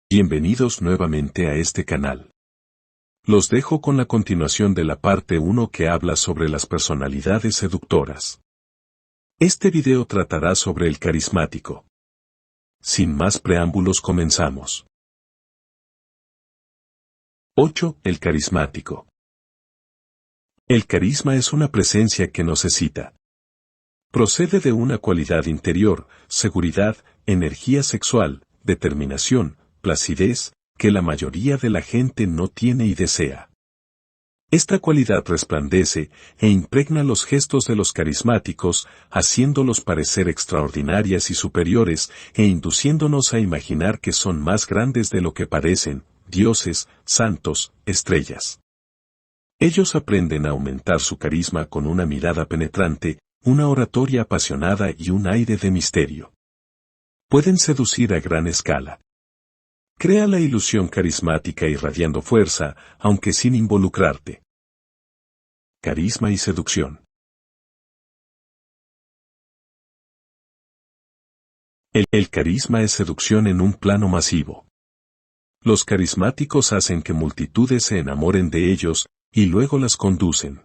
Bienvenidos nuevamente a este canal. Los dejo con la continuación de la parte 1 que habla sobre las personalidades seductoras. Este video tratará sobre el carismático. Sin más preámbulos comenzamos. 8. El carismático. El carisma es una presencia que nos excita. Procede de una cualidad interior, seguridad, energía sexual, determinación, placidez, que la mayoría de la gente no tiene y desea. Esta cualidad resplandece e impregna los gestos de los carismáticos, haciéndolos parecer extraordinarias y superiores, e induciéndonos a imaginar que son más grandes de lo que parecen, dioses, santos, estrellas. Ellos aprenden a aumentar su carisma con una mirada penetrante, una oratoria apasionada y un aire de misterio. Pueden seducir a gran escala. Crea la ilusión carismática irradiando fuerza, aunque sin involucrarte. Carisma y seducción. El carisma es seducción en un plano masivo. Los carismáticos hacen que multitudes se enamoren de ellos, y luego las conducen.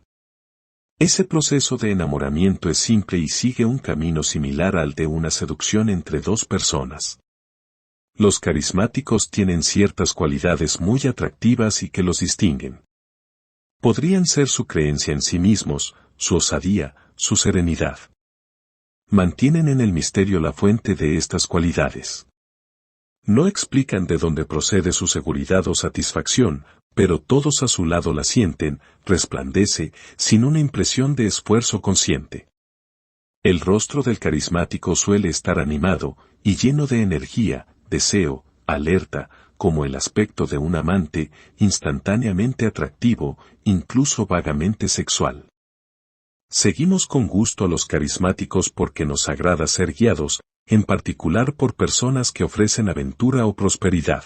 Ese proceso de enamoramiento es simple y sigue un camino similar al de una seducción entre dos personas. Los carismáticos tienen ciertas cualidades muy atractivas y que los distinguen. Podrían ser su creencia en sí mismos, su osadía, su serenidad. Mantienen en el misterio la fuente de estas cualidades. No explican de dónde procede su seguridad o satisfacción, pero todos a su lado la sienten, resplandece, sin una impresión de esfuerzo consciente. El rostro del carismático suele estar animado, y lleno de energía, deseo, alerta, como el aspecto de un amante, instantáneamente atractivo, incluso vagamente sexual. Seguimos con gusto a los carismáticos porque nos agrada ser guiados, en particular por personas que ofrecen aventura o prosperidad.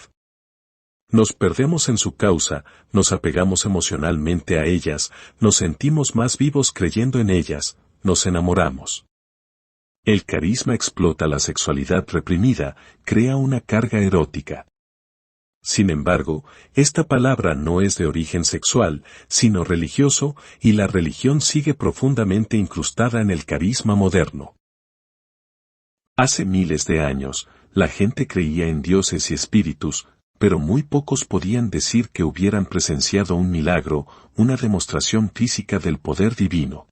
Nos perdemos en su causa, nos apegamos emocionalmente a ellas, nos sentimos más vivos creyendo en ellas, nos enamoramos. El carisma explota la sexualidad reprimida, crea una carga erótica. Sin embargo, esta palabra no es de origen sexual, sino religioso, y la religión sigue profundamente incrustada en el carisma moderno. Hace miles de años, la gente creía en dioses y espíritus, pero muy pocos podían decir que hubieran presenciado un milagro, una demostración física del poder divino.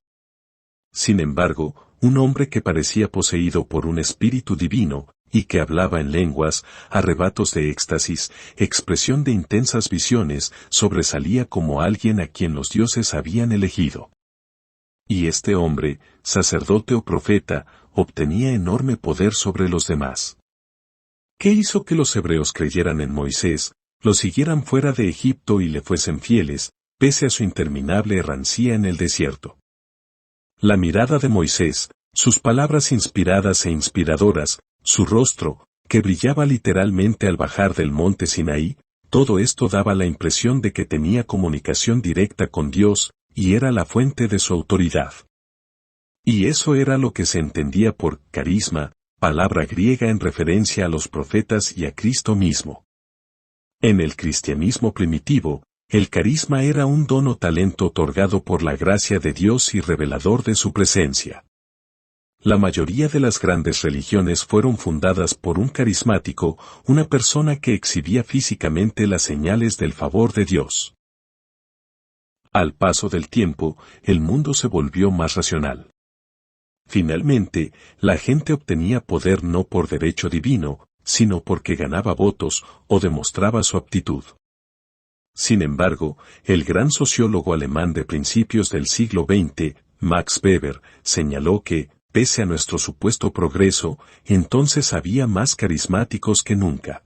Sin embargo, un hombre que parecía poseído por un espíritu divino, y que hablaba en lenguas, arrebatos de éxtasis, expresión de intensas visiones, sobresalía como alguien a quien los dioses habían elegido. Y este hombre, sacerdote o profeta, obtenía enorme poder sobre los demás. ¿Qué hizo que los hebreos creyeran en Moisés, lo siguieran fuera de Egipto y le fuesen fieles, pese a su interminable errancia en el desierto? La mirada de Moisés, sus palabras inspiradas e inspiradoras, su rostro, que brillaba literalmente al bajar del monte Sinaí, todo esto daba la impresión de que tenía comunicación directa con Dios, y era la fuente de su autoridad. Y eso era lo que se entendía por carisma, palabra griega en referencia a los profetas y a Cristo mismo. En el cristianismo primitivo, el carisma era un don o talento otorgado por la gracia de Dios y revelador de su presencia. La mayoría de las grandes religiones fueron fundadas por un carismático, una persona que exhibía físicamente las señales del favor de Dios. Al paso del tiempo, el mundo se volvió más racional. Finalmente, la gente obtenía poder no por derecho divino, sino porque ganaba votos o demostraba su aptitud. Sin embargo, el gran sociólogo alemán de principios del siglo XX, Max Weber, señaló que, pese a nuestro supuesto progreso, entonces había más carismáticos que nunca.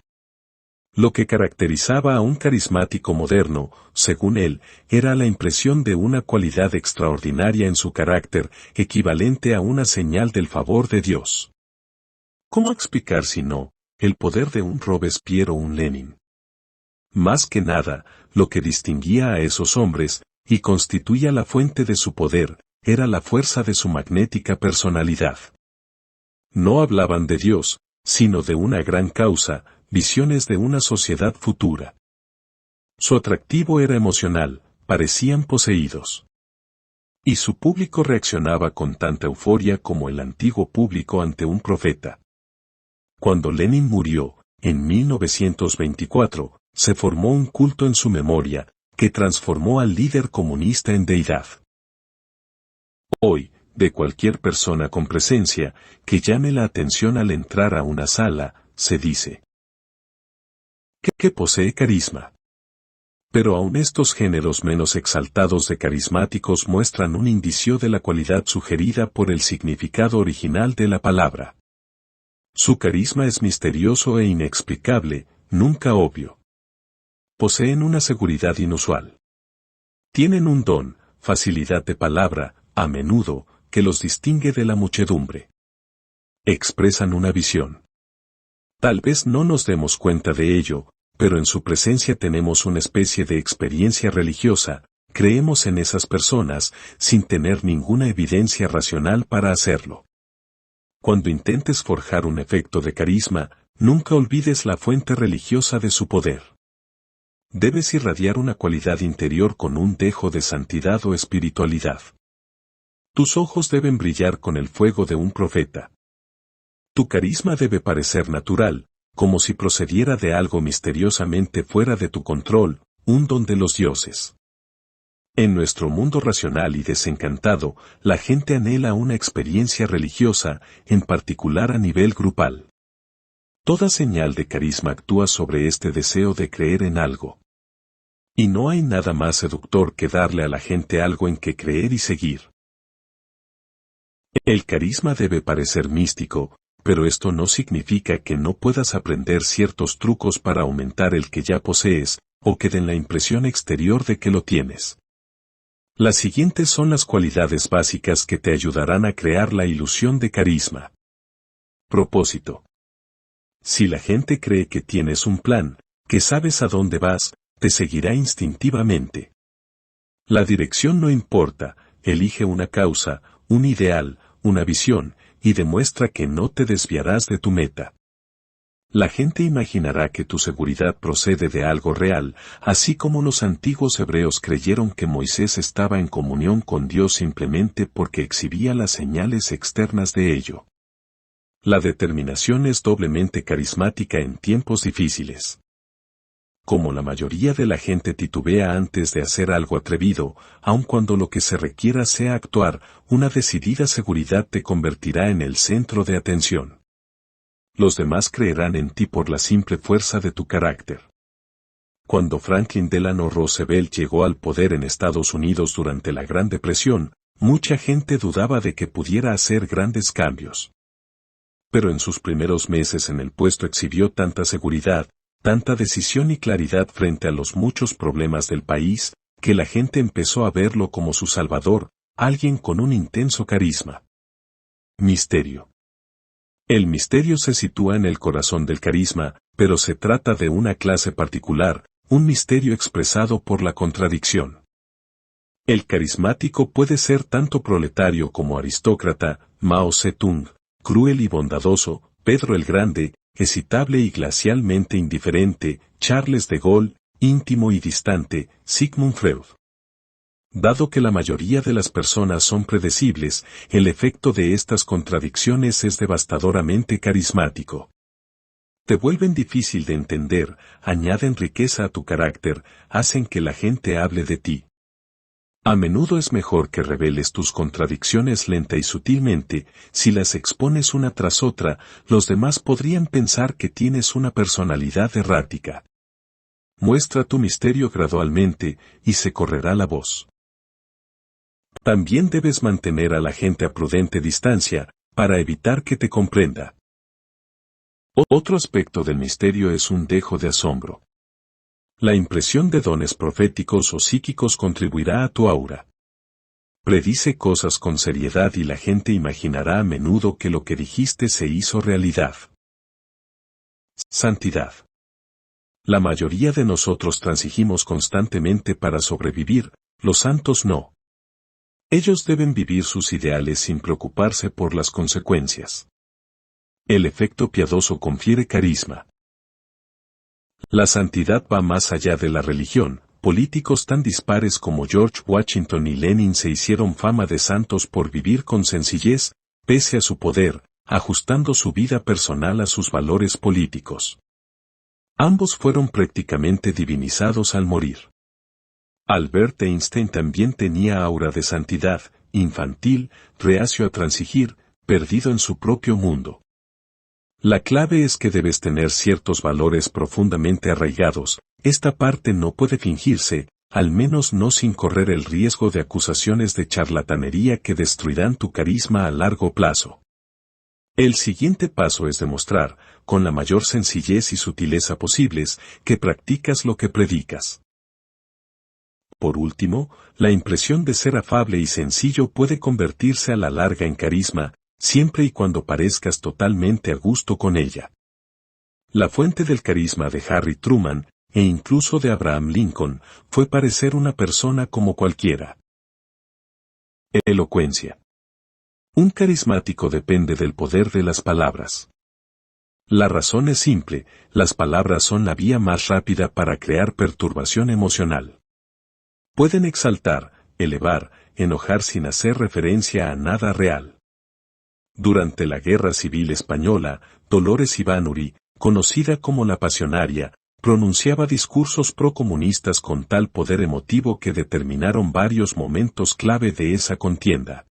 Lo que caracterizaba a un carismático moderno, según él, era la impresión de una cualidad extraordinaria en su carácter, equivalente a una señal del favor de Dios. ¿Cómo explicar si no, el poder de un Robespierre o un Lenin? Más que nada, lo que distinguía a esos hombres, y constituía la fuente de su poder, era la fuerza de su magnética personalidad. No hablaban de Dios, sino de una gran causa, visiones de una sociedad futura. Su atractivo era emocional, parecían poseídos. Y su público reaccionaba con tanta euforia como el antiguo público ante un profeta. Cuando Lenin murió, en 1924, se formó un culto en su memoria, que transformó al líder comunista en deidad. Hoy, de cualquier persona con presencia, que llame la atención al entrar a una sala, se dice que posee carisma. Pero aun estos géneros menos exaltados de carismáticos muestran un indicio de la cualidad sugerida por el significado original de la palabra. Su carisma es misterioso e inexplicable, nunca obvio. Poseen una seguridad inusual. Tienen un don, facilidad de palabra, a menudo, que los distingue de la muchedumbre. Expresan una visión. Tal vez no nos demos cuenta de ello, pero en su presencia tenemos una especie de experiencia religiosa, creemos en esas personas, sin tener ninguna evidencia racional para hacerlo. Cuando intentes forjar un efecto de carisma, nunca olvides la fuente religiosa de su poder. Debes irradiar una cualidad interior con un dejo de santidad o espiritualidad. Tus ojos deben brillar con el fuego de un profeta. Tu carisma debe parecer natural, como si procediera de algo misteriosamente fuera de tu control, un don de los dioses. En nuestro mundo racional y desencantado, la gente anhela una experiencia religiosa, en particular a nivel grupal. Toda señal de carisma actúa sobre este deseo de creer en algo. Y no hay nada más seductor que darle a la gente algo en que creer y seguir. El carisma debe parecer místico, pero esto no significa que no puedas aprender ciertos trucos para aumentar el que ya posees, o que den la impresión exterior de que lo tienes. Las siguientes son las cualidades básicas que te ayudarán a crear la ilusión de carisma. Propósito. Si la gente cree que tienes un plan, que sabes a dónde vas, te seguirá instintivamente. La dirección no importa, elige una causa, un ideal, una visión, y demuestra que no te desviarás de tu meta. La gente imaginará que tu seguridad procede de algo real, así como los antiguos hebreos creyeron que Moisés estaba en comunión con Dios simplemente porque exhibía las señales externas de ello. La determinación es doblemente carismática en tiempos difíciles. Como la mayoría de la gente titubea antes de hacer algo atrevido, aun cuando lo que se requiera sea actuar, una decidida seguridad te convertirá en el centro de atención. Los demás creerán en ti por la simple fuerza de tu carácter. Cuando Franklin Delano Roosevelt llegó al poder en Estados Unidos durante la Gran Depresión, mucha gente dudaba de que pudiera hacer grandes cambios. Pero en sus primeros meses en el puesto exhibió tanta seguridad, tanta decisión y claridad frente a los muchos problemas del país, que la gente empezó a verlo como su salvador, alguien con un intenso carisma. Misterio. El misterio se sitúa en el corazón del carisma, pero se trata de una clase particular, un misterio expresado por la contradicción. El carismático puede ser tanto proletario como aristócrata, Mao Zedong, cruel y bondadoso, Pedro el Grande, excitable y glacialmente indiferente, Charles de Gaulle, íntimo y distante, Sigmund Freud. Dado que la mayoría de las personas son predecibles, el efecto de estas contradicciones es devastadoramente carismático. Te vuelven difícil de entender, añaden riqueza a tu carácter, hacen que la gente hable de ti. A menudo es mejor que reveles tus contradicciones lenta y sutilmente, si las expones una tras otra, los demás podrían pensar que tienes una personalidad errática. Muestra tu misterio gradualmente, y se correrá la voz. También debes mantener a la gente a prudente distancia, para evitar que te comprenda. Otro aspecto del misterio es un dejo de asombro. La impresión de dones proféticos o psíquicos contribuirá a tu aura. Predice cosas con seriedad y la gente imaginará a menudo que lo que dijiste se hizo realidad. Santidad. La mayoría de nosotros transigimos constantemente para sobrevivir, los santos no. Ellos deben vivir sus ideales sin preocuparse por las consecuencias. El efecto piadoso confiere carisma. La santidad va más allá de la religión. Políticos tan dispares como George Washington y Lenin se hicieron fama de santos por vivir con sencillez, pese a su poder, ajustando su vida personal a sus valores políticos. Ambos fueron prácticamente divinizados al morir. Albert Einstein también tenía aura de santidad, infantil, reacio a transigir, perdido en su propio mundo. La clave es que debes tener ciertos valores profundamente arraigados. Esta parte no puede fingirse, al menos no sin correr el riesgo de acusaciones de charlatanería que destruirán tu carisma a largo plazo. El siguiente paso es demostrar, con la mayor sencillez y sutileza posibles, que practicas lo que predicas. Por último, la impresión de ser afable y sencillo puede convertirse a la larga en carisma, siempre y cuando parezcas totalmente a gusto con ella. La fuente del carisma de Harry Truman, e incluso de Abraham Lincoln, fue parecer una persona como cualquiera. Elocuencia. Un carismático depende del poder de las palabras. La razón es simple, las palabras son la vía más rápida para crear perturbación emocional. Pueden exaltar, elevar, enojar sin hacer referencia a nada real. Durante la Guerra Civil Española, Dolores Ibánuri, conocida como la Pasionaria, pronunciaba discursos procomunistas con tal poder emotivo que determinaron varios momentos clave de esa contienda.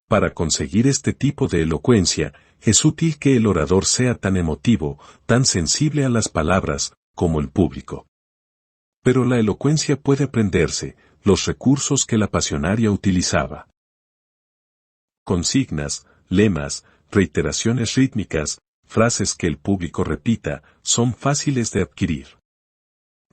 Para conseguir este tipo de elocuencia, es útil que el orador sea tan emotivo, tan sensible a las palabras, como el público. Pero la elocuencia puede aprenderse, los recursos que la Pasionaria utilizaba. Consignas, lemas, reiteraciones rítmicas, frases que el público repita, son fáciles de adquirir.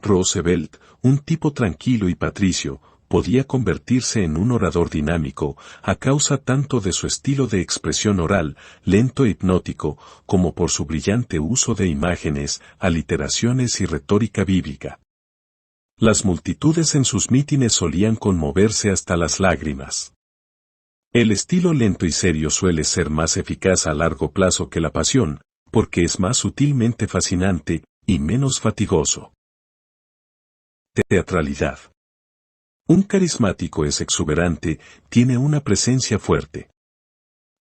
Roosevelt, un tipo tranquilo y patricio, podía convertirse en un orador dinámico, a causa tanto de su estilo de expresión oral, lento e hipnótico, como por su brillante uso de imágenes, aliteraciones y retórica bíblica. Las multitudes en sus mítines solían conmoverse hasta las lágrimas. El estilo lento y serio suele ser más eficaz a largo plazo que la pasión, porque es más sutilmente fascinante, y menos fatigoso. Teatralidad. Un carismático es exuberante, tiene una presencia fuerte.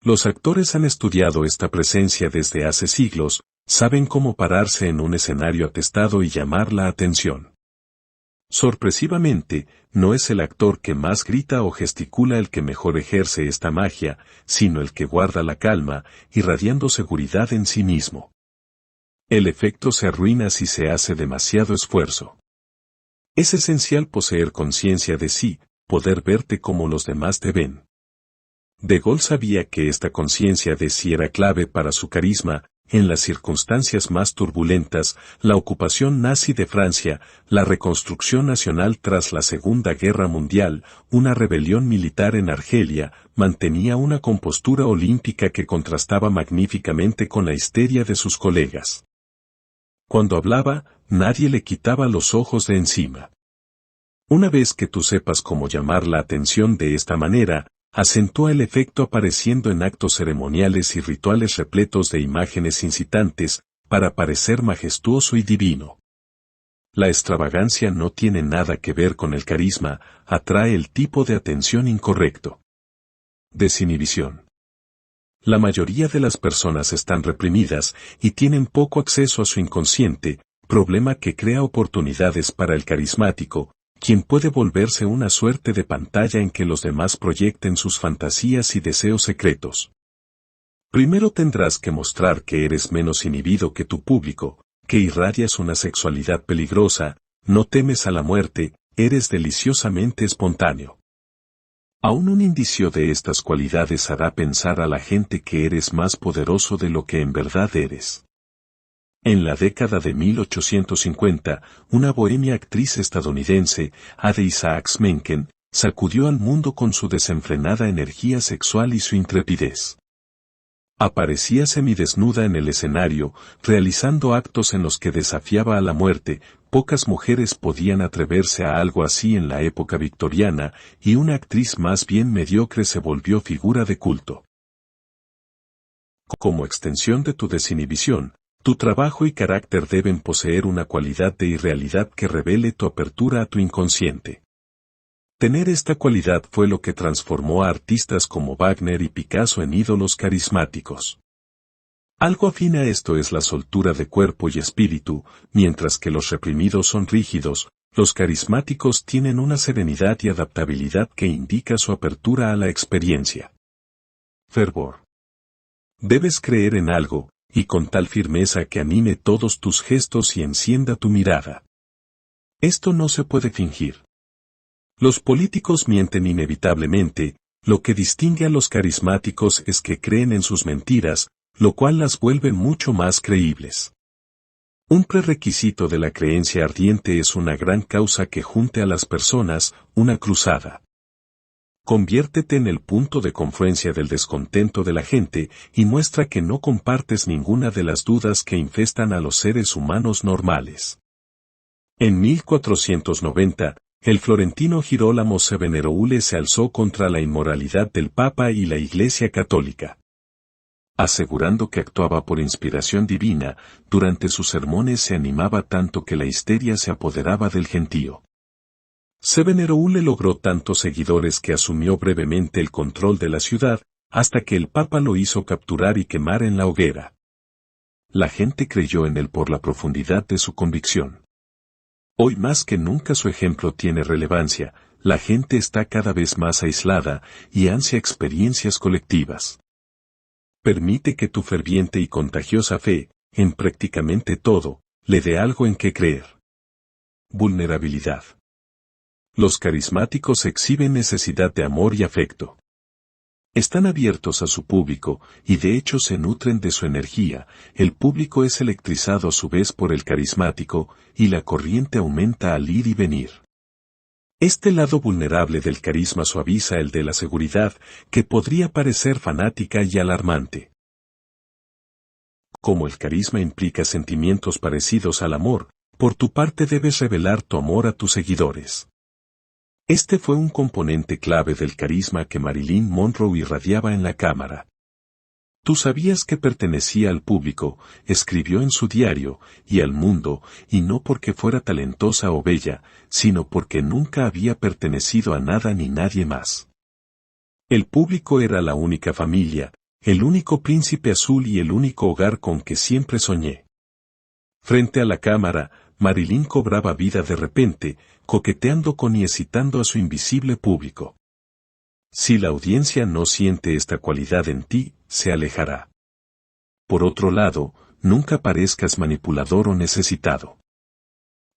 Los actores han estudiado esta presencia desde hace siglos, saben cómo pararse en un escenario atestado y llamar la atención. Sorpresivamente, no es el actor que más grita o gesticula el que mejor ejerce esta magia, sino el que guarda la calma, irradiando seguridad en sí mismo. El efecto se arruina si se hace demasiado esfuerzo. Es esencial poseer conciencia de sí, poder verte como los demás te ven. De Gaulle sabía que esta conciencia de sí era clave para su carisma. En las circunstancias más turbulentas, la ocupación nazi de Francia, la reconstrucción nacional tras la Segunda Guerra Mundial, una rebelión militar en Argelia, mantenía una compostura olímpica que contrastaba magníficamente con la histeria de sus colegas. Cuando hablaba, nadie le quitaba los ojos de encima. Una vez que tú sepas cómo llamar la atención de esta manera, acentúa el efecto apareciendo en actos ceremoniales y rituales repletos de imágenes incitantes, para parecer majestuoso y divino. La extravagancia no tiene nada que ver con el carisma, atrae el tipo de atención incorrecto. Desinhibición. La mayoría de las personas están reprimidas y tienen poco acceso a su inconsciente, problema que crea oportunidades para el carismático, quien puede volverse una suerte de pantalla en que los demás proyecten sus fantasías y deseos secretos. Primero tendrás que mostrar que eres menos inhibido que tu público, que irradias una sexualidad peligrosa, no temes a la muerte, eres deliciosamente espontáneo. Aún un indicio de estas cualidades hará pensar a la gente que eres más poderoso de lo que en verdad eres. En la década de 1850, una bohemia actriz estadounidense, Ade Isaacs Menken, sacudió al mundo con su desenfrenada energía sexual y su intrepidez. Aparecía semidesnuda en el escenario, realizando actos en los que desafiaba a la muerte. Pocas mujeres podían atreverse a algo así en la época victoriana, y una actriz más bien mediocre se volvió figura de culto. Como extensión de tu desinhibición, Tu trabajo y carácter deben poseer una cualidad de irrealidad que revele tu apertura a tu inconsciente. Tener esta cualidad fue lo que transformó a artistas como Wagner y Picasso en ídolos carismáticos. Algo afín a esto es la soltura de cuerpo y espíritu, mientras que los reprimidos son rígidos, los carismáticos tienen una serenidad y adaptabilidad que indica su apertura a la experiencia. Fervor. Debes creer en algo, y con tal firmeza que anime todos tus gestos y encienda tu mirada. Esto no se puede fingir. Los políticos mienten inevitablemente, lo que distingue a los carismáticos es que creen en sus mentiras, lo cual las vuelve mucho más creíbles. Un prerequisito de la creencia ardiente es una gran causa que junte a las personas, una cruzada. Conviértete en el punto de confluencia del descontento de la gente y muestra que no compartes ninguna de las dudas que infestan a los seres humanos normales. En 1490, el florentino Girolamo Savonarola se alzó contra la inmoralidad del Papa y la Iglesia Católica. Asegurando que actuaba por inspiración divina, durante sus sermones se animaba tanto que la histeria se apoderaba del gentío. Savonarola logró tantos seguidores que asumió brevemente el control de la ciudad, hasta que el Papa lo hizo capturar y quemar en la hoguera. La gente creyó en él por la profundidad de su convicción. Hoy más que nunca su ejemplo tiene relevancia, la gente está cada vez más aislada y ansia experiencias colectivas. Permite que tu ferviente y contagiosa fe, en prácticamente todo, le dé algo en qué creer. Vulnerabilidad. Los carismáticos exhiben necesidad de amor y afecto. Están abiertos a su público, y de hecho se nutren de su energía, el público es electrizado a su vez por el carismático, y la corriente aumenta al ir y venir. Este lado vulnerable del carisma suaviza el de la seguridad, que podría parecer fanática y alarmante. Como el carisma implica sentimientos parecidos al amor, por tu parte debes revelar tu amor a tus seguidores. Este fue un componente clave del carisma que Marilyn Monroe irradiaba en la cámara. Tú sabías que pertenecía al público, escribió en su diario, y al mundo, y no porque fuera talentosa o bella, sino porque nunca había pertenecido a nada ni nadie más. El público era la única familia, el único príncipe azul y el único hogar con que siempre soñé. Frente a la cámara, Marilyn cobraba vida de repente, coqueteando con y excitando a su invisible público. Si la audiencia no siente esta cualidad en ti, se alejará. Por otro lado, nunca parezcas manipulador o necesitado.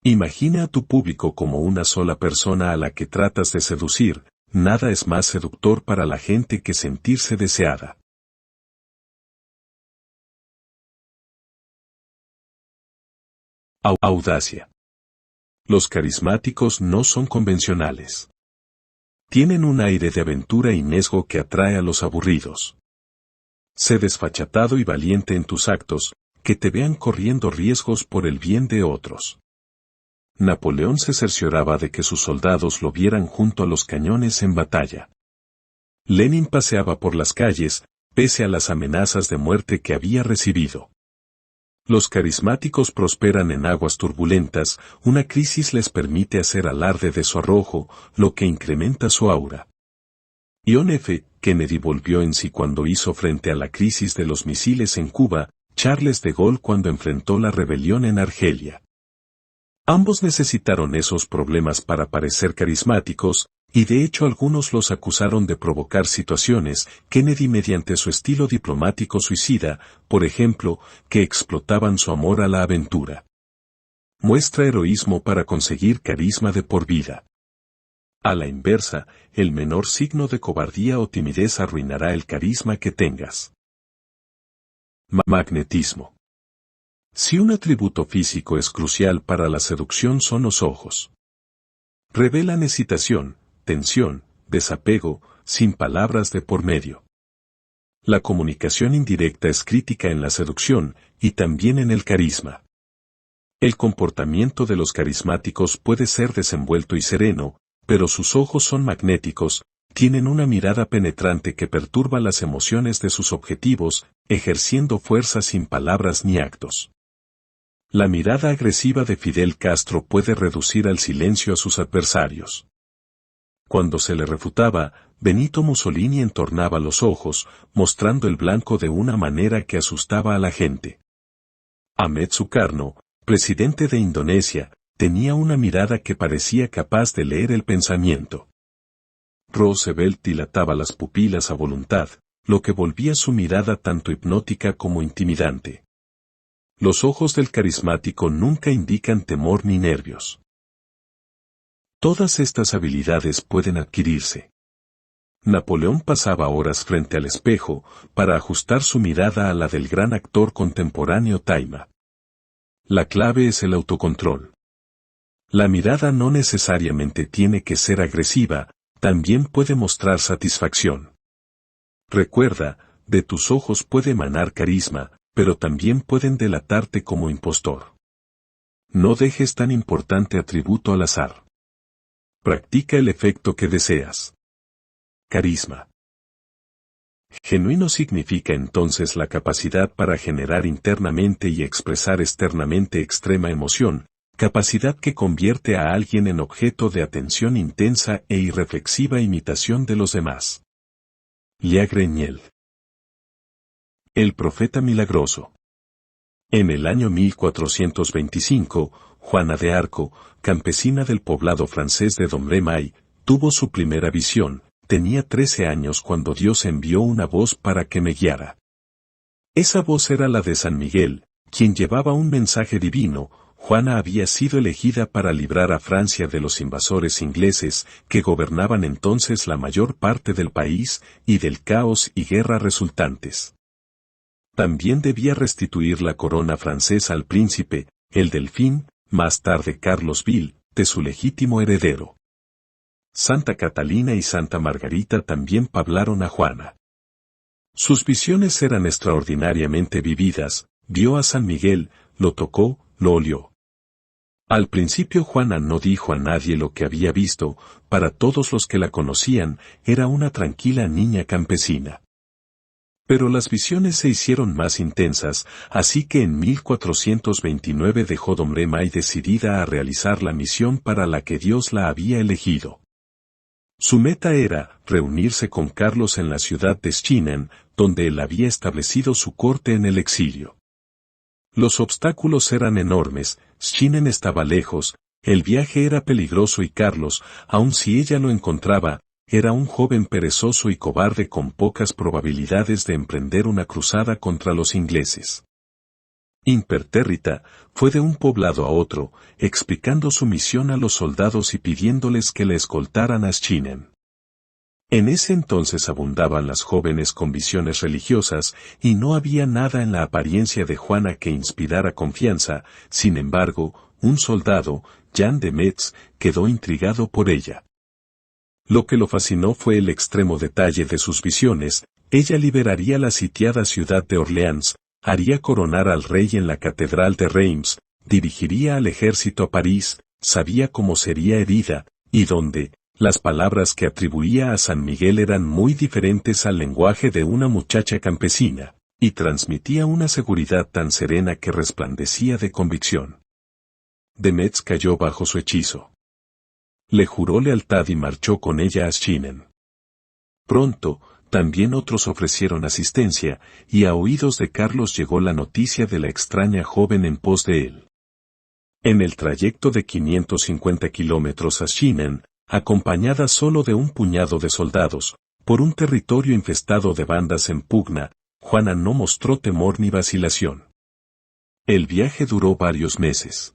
Imagina a tu público como una sola persona a la que tratas de seducir, nada es más seductor para la gente que sentirse deseada. Audacia. Los carismáticos no son convencionales. Tienen un aire de aventura y nesgo que atrae a los aburridos. Sé desfachatado y valiente en tus actos, que te vean corriendo riesgos por el bien de otros. Napoleón se cercioraba de que sus soldados lo vieran junto a los cañones en batalla. Lenin paseaba por las calles, pese a las amenazas de muerte que había recibido. Los carismáticos prosperan en aguas turbulentas, una crisis les permite hacer alarde de su arrojo, lo que incrementa su aura. John F. Kennedy volvió en sí cuando hizo frente a la crisis de los misiles en Cuba, Charles de Gaulle cuando enfrentó la rebelión en Argelia. Ambos necesitaron esos problemas para parecer carismáticos, y de hecho algunos los acusaron de provocar situaciones, Kennedy mediante su estilo diplomático suicida, por ejemplo, que explotaban su amor a la aventura. Muestra heroísmo para conseguir carisma de por vida. A la inversa, el menor signo de cobardía o timidez arruinará el carisma que tengas. Magnetismo. Si un atributo físico es crucial para la seducción son los ojos. Revelan excitación, tensión, desapego, sin palabras de por medio. La comunicación indirecta es crítica en la seducción, y también en el carisma. El comportamiento de los carismáticos puede ser desenvuelto y sereno, pero sus ojos son magnéticos, tienen una mirada penetrante que perturba las emociones de sus objetivos, ejerciendo fuerza sin palabras ni actos. La mirada agresiva de Fidel Castro puede reducir al silencio a sus adversarios. Cuando se le refutaba, Benito Mussolini entornaba los ojos, mostrando el blanco de una manera que asustaba a la gente. Ahmed Sukarno, presidente de Indonesia, tenía una mirada que parecía capaz de leer el pensamiento. Roosevelt dilataba las pupilas a voluntad, lo que volvía su mirada tanto hipnótica como intimidante. Los ojos del carismático nunca indican temor ni nervios. Todas estas habilidades pueden adquirirse. Napoleón pasaba horas frente al espejo para ajustar su mirada a la del gran actor contemporáneo Taima. La clave es el autocontrol. La mirada no necesariamente tiene que ser agresiva, también puede mostrar satisfacción. Recuerda, de tus ojos puede emanar carisma, pero también pueden delatarte como impostor. No dejes tan importante atributo al azar. Practica el efecto que deseas. Carisma. Genuino significa entonces la capacidad para generar internamente y expresar externamente extrema emoción, capacidad que convierte a alguien en objeto de atención intensa e irreflexiva imitación de los demás. Liagreñel. El profeta milagroso. En el año 1425, Juana de Arco, campesina del poblado francés de Domremy, tuvo su primera visión. Tenía 13 años cuando Dios envió una voz para que me guiara. Esa voz era la de San Miguel, quien llevaba un mensaje divino. Juana había sido elegida para librar a Francia de los invasores ingleses, que gobernaban entonces la mayor parte del país, y del caos y guerra resultantes. También debía restituir la corona francesa al príncipe, el Delfín, más tarde Carlos Vil, de su legítimo heredero. Santa Catalina y Santa Margarita también hablaron a Juana. Sus visiones eran extraordinariamente vividas, vio a San Miguel, lo tocó, lo olió. Al principio Juana no dijo a nadie lo que había visto, para todos los que la conocían, era una tranquila niña campesina. Pero las visiones se hicieron más intensas, así que en 1429 dejó Domremy decidida a realizar la misión para la que Dios la había elegido. Su meta era reunirse con Carlos en la ciudad de Schinnen, donde él había establecido su corte en el exilio. Los obstáculos eran enormes, Schinnen estaba lejos, el viaje era peligroso y Carlos, aun si ella lo encontraba, era un joven perezoso y cobarde con pocas probabilidades de emprender una cruzada contra los ingleses. Impertérrita, fue de un poblado a otro, explicando su misión a los soldados y pidiéndoles que la escoltaran a Schinnen. En ese entonces abundaban las jóvenes con visiones religiosas, y no había nada en la apariencia de Juana que inspirara confianza. Sin embargo, un soldado, Jean de Metz, quedó intrigado por ella. Lo que lo fascinó fue el extremo detalle de sus visiones. Ella liberaría la sitiada ciudad de Orleans, haría coronar al rey en la catedral de Reims, dirigiría al ejército a París, sabía cómo sería herida, y dónde. Las palabras que atribuía a San Miguel eran muy diferentes al lenguaje de una muchacha campesina, y transmitía una seguridad tan serena que resplandecía de convicción. De Metz cayó bajo su hechizo. Le juró lealtad y marchó con ella a Schinnen. Pronto, también otros ofrecieron asistencia, y a oídos de Carlos llegó la noticia de la extraña joven en pos de él. En el trayecto de 550 kilómetros a Schinnen, acompañada solo de un puñado de soldados, por un territorio infestado de bandas en pugna, Juana no mostró temor ni vacilación. El viaje duró varios meses.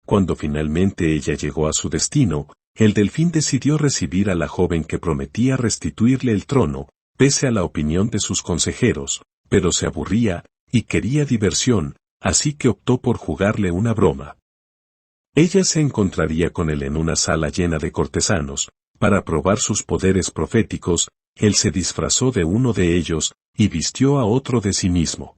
Cuando finalmente ella llegó a su destino, el Delfín decidió recibir a la joven que prometía restituirle el trono, pese a la opinión de sus consejeros, pero se aburría, y quería diversión, así que optó por jugarle una broma. Ella se encontraría con él en una sala llena de cortesanos. Para probar sus poderes proféticos, él se disfrazó de uno de ellos, y vistió a otro de sí mismo.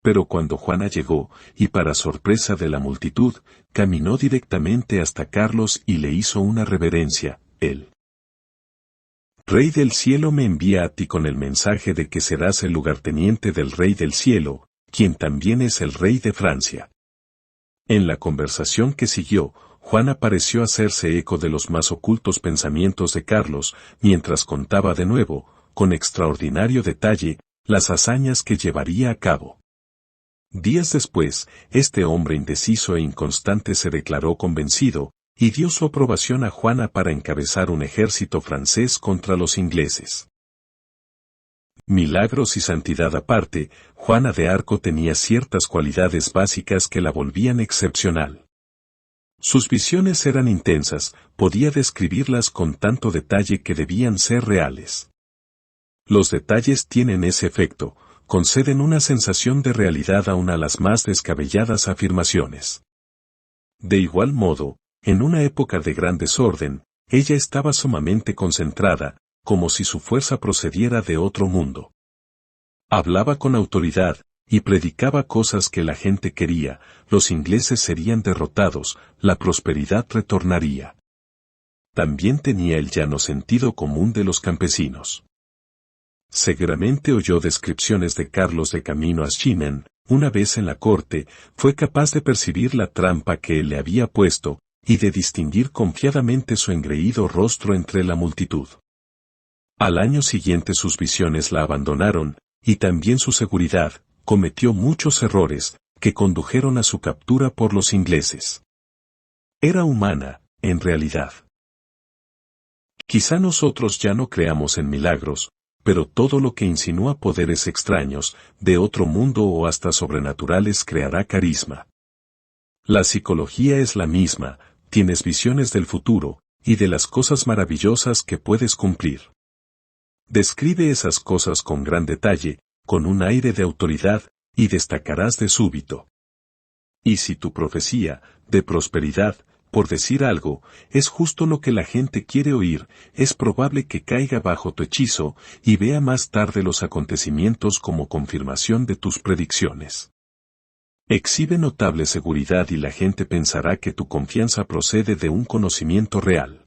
Pero cuando Juana llegó, y para sorpresa de la multitud, caminó directamente hasta Carlos y le hizo una reverencia. Él Rey del cielo me envía a ti con el mensaje de que serás el lugarteniente del Rey del cielo, quien también es el Rey de Francia. En la conversación que siguió, Juana pareció hacerse eco de los más ocultos pensamientos de Carlos, mientras contaba de nuevo, con extraordinario detalle, las hazañas que llevaría a cabo. Días después, este hombre indeciso e inconstante se declaró convencido, y dio su aprobación a Juana para encabezar un ejército francés contra los ingleses. Milagros y santidad aparte, Juana de Arco tenía ciertas cualidades básicas que la volvían excepcional. Sus visiones eran intensas, podía describirlas con tanto detalle que debían ser reales. Los detalles tienen ese efecto, conceden una sensación de realidad aún a las más descabelladas afirmaciones. De igual modo, en una época de gran desorden, ella estaba sumamente concentrada, como si su fuerza procediera de otro mundo. Hablaba con autoridad, y predicaba cosas que la gente quería: los ingleses serían derrotados, la prosperidad retornaría. También tenía el llano sentido común de los campesinos. Seguramente oyó descripciones de Carlos de camino a Chimen. Una vez en la corte, fue capaz de percibir la trampa que él le había puesto, y de distinguir confiadamente su engreído rostro entre la multitud. Al año siguiente sus visiones la abandonaron, y también su seguridad. Cometió muchos errores, que condujeron a su captura por los ingleses. Era humana, en realidad. Quizá nosotros ya no creamos en milagros, pero todo lo que insinúa poderes extraños, de otro mundo o hasta sobrenaturales creará carisma. La psicología es la misma, tienes visiones del futuro, y de las cosas maravillosas que puedes cumplir. Describe esas cosas con gran detalle, con un aire de autoridad, y destacarás de súbito. Y si tu profecía, de prosperidad, por decir algo, es justo lo que la gente quiere oír, es probable que caiga bajo tu hechizo, y vea más tarde los acontecimientos como confirmación de tus predicciones. Exhibe notable seguridad y la gente pensará que tu confianza procede de un conocimiento real.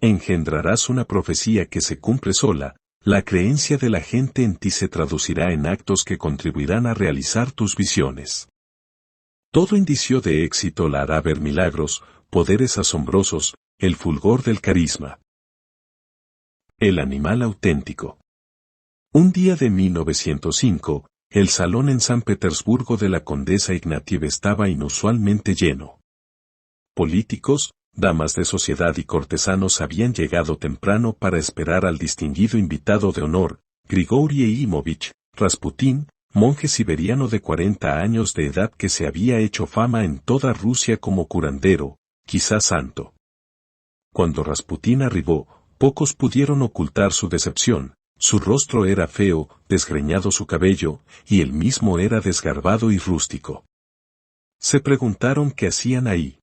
Engendrarás una profecía que se cumple sola. La creencia de la gente en ti se traducirá en actos que contribuirán a realizar tus visiones. Todo indicio de éxito la hará ver milagros, poderes asombrosos, el fulgor del carisma. El animal auténtico. Un día de 1905, el salón en San Petersburgo de la condesa Ignatiev estaba inusualmente lleno. Políticos, damas de sociedad y cortesanos habían llegado temprano para esperar al distinguido invitado de honor, Grigori Eimovich Rasputín, monje siberiano de 40 años de edad que se había hecho fama en toda Rusia como curandero, quizás santo. Cuando Rasputín arribó, pocos pudieron ocultar su decepción. Su rostro era feo, desgreñado su cabello, y él mismo era desgarbado y rústico. Se preguntaron qué hacían ahí.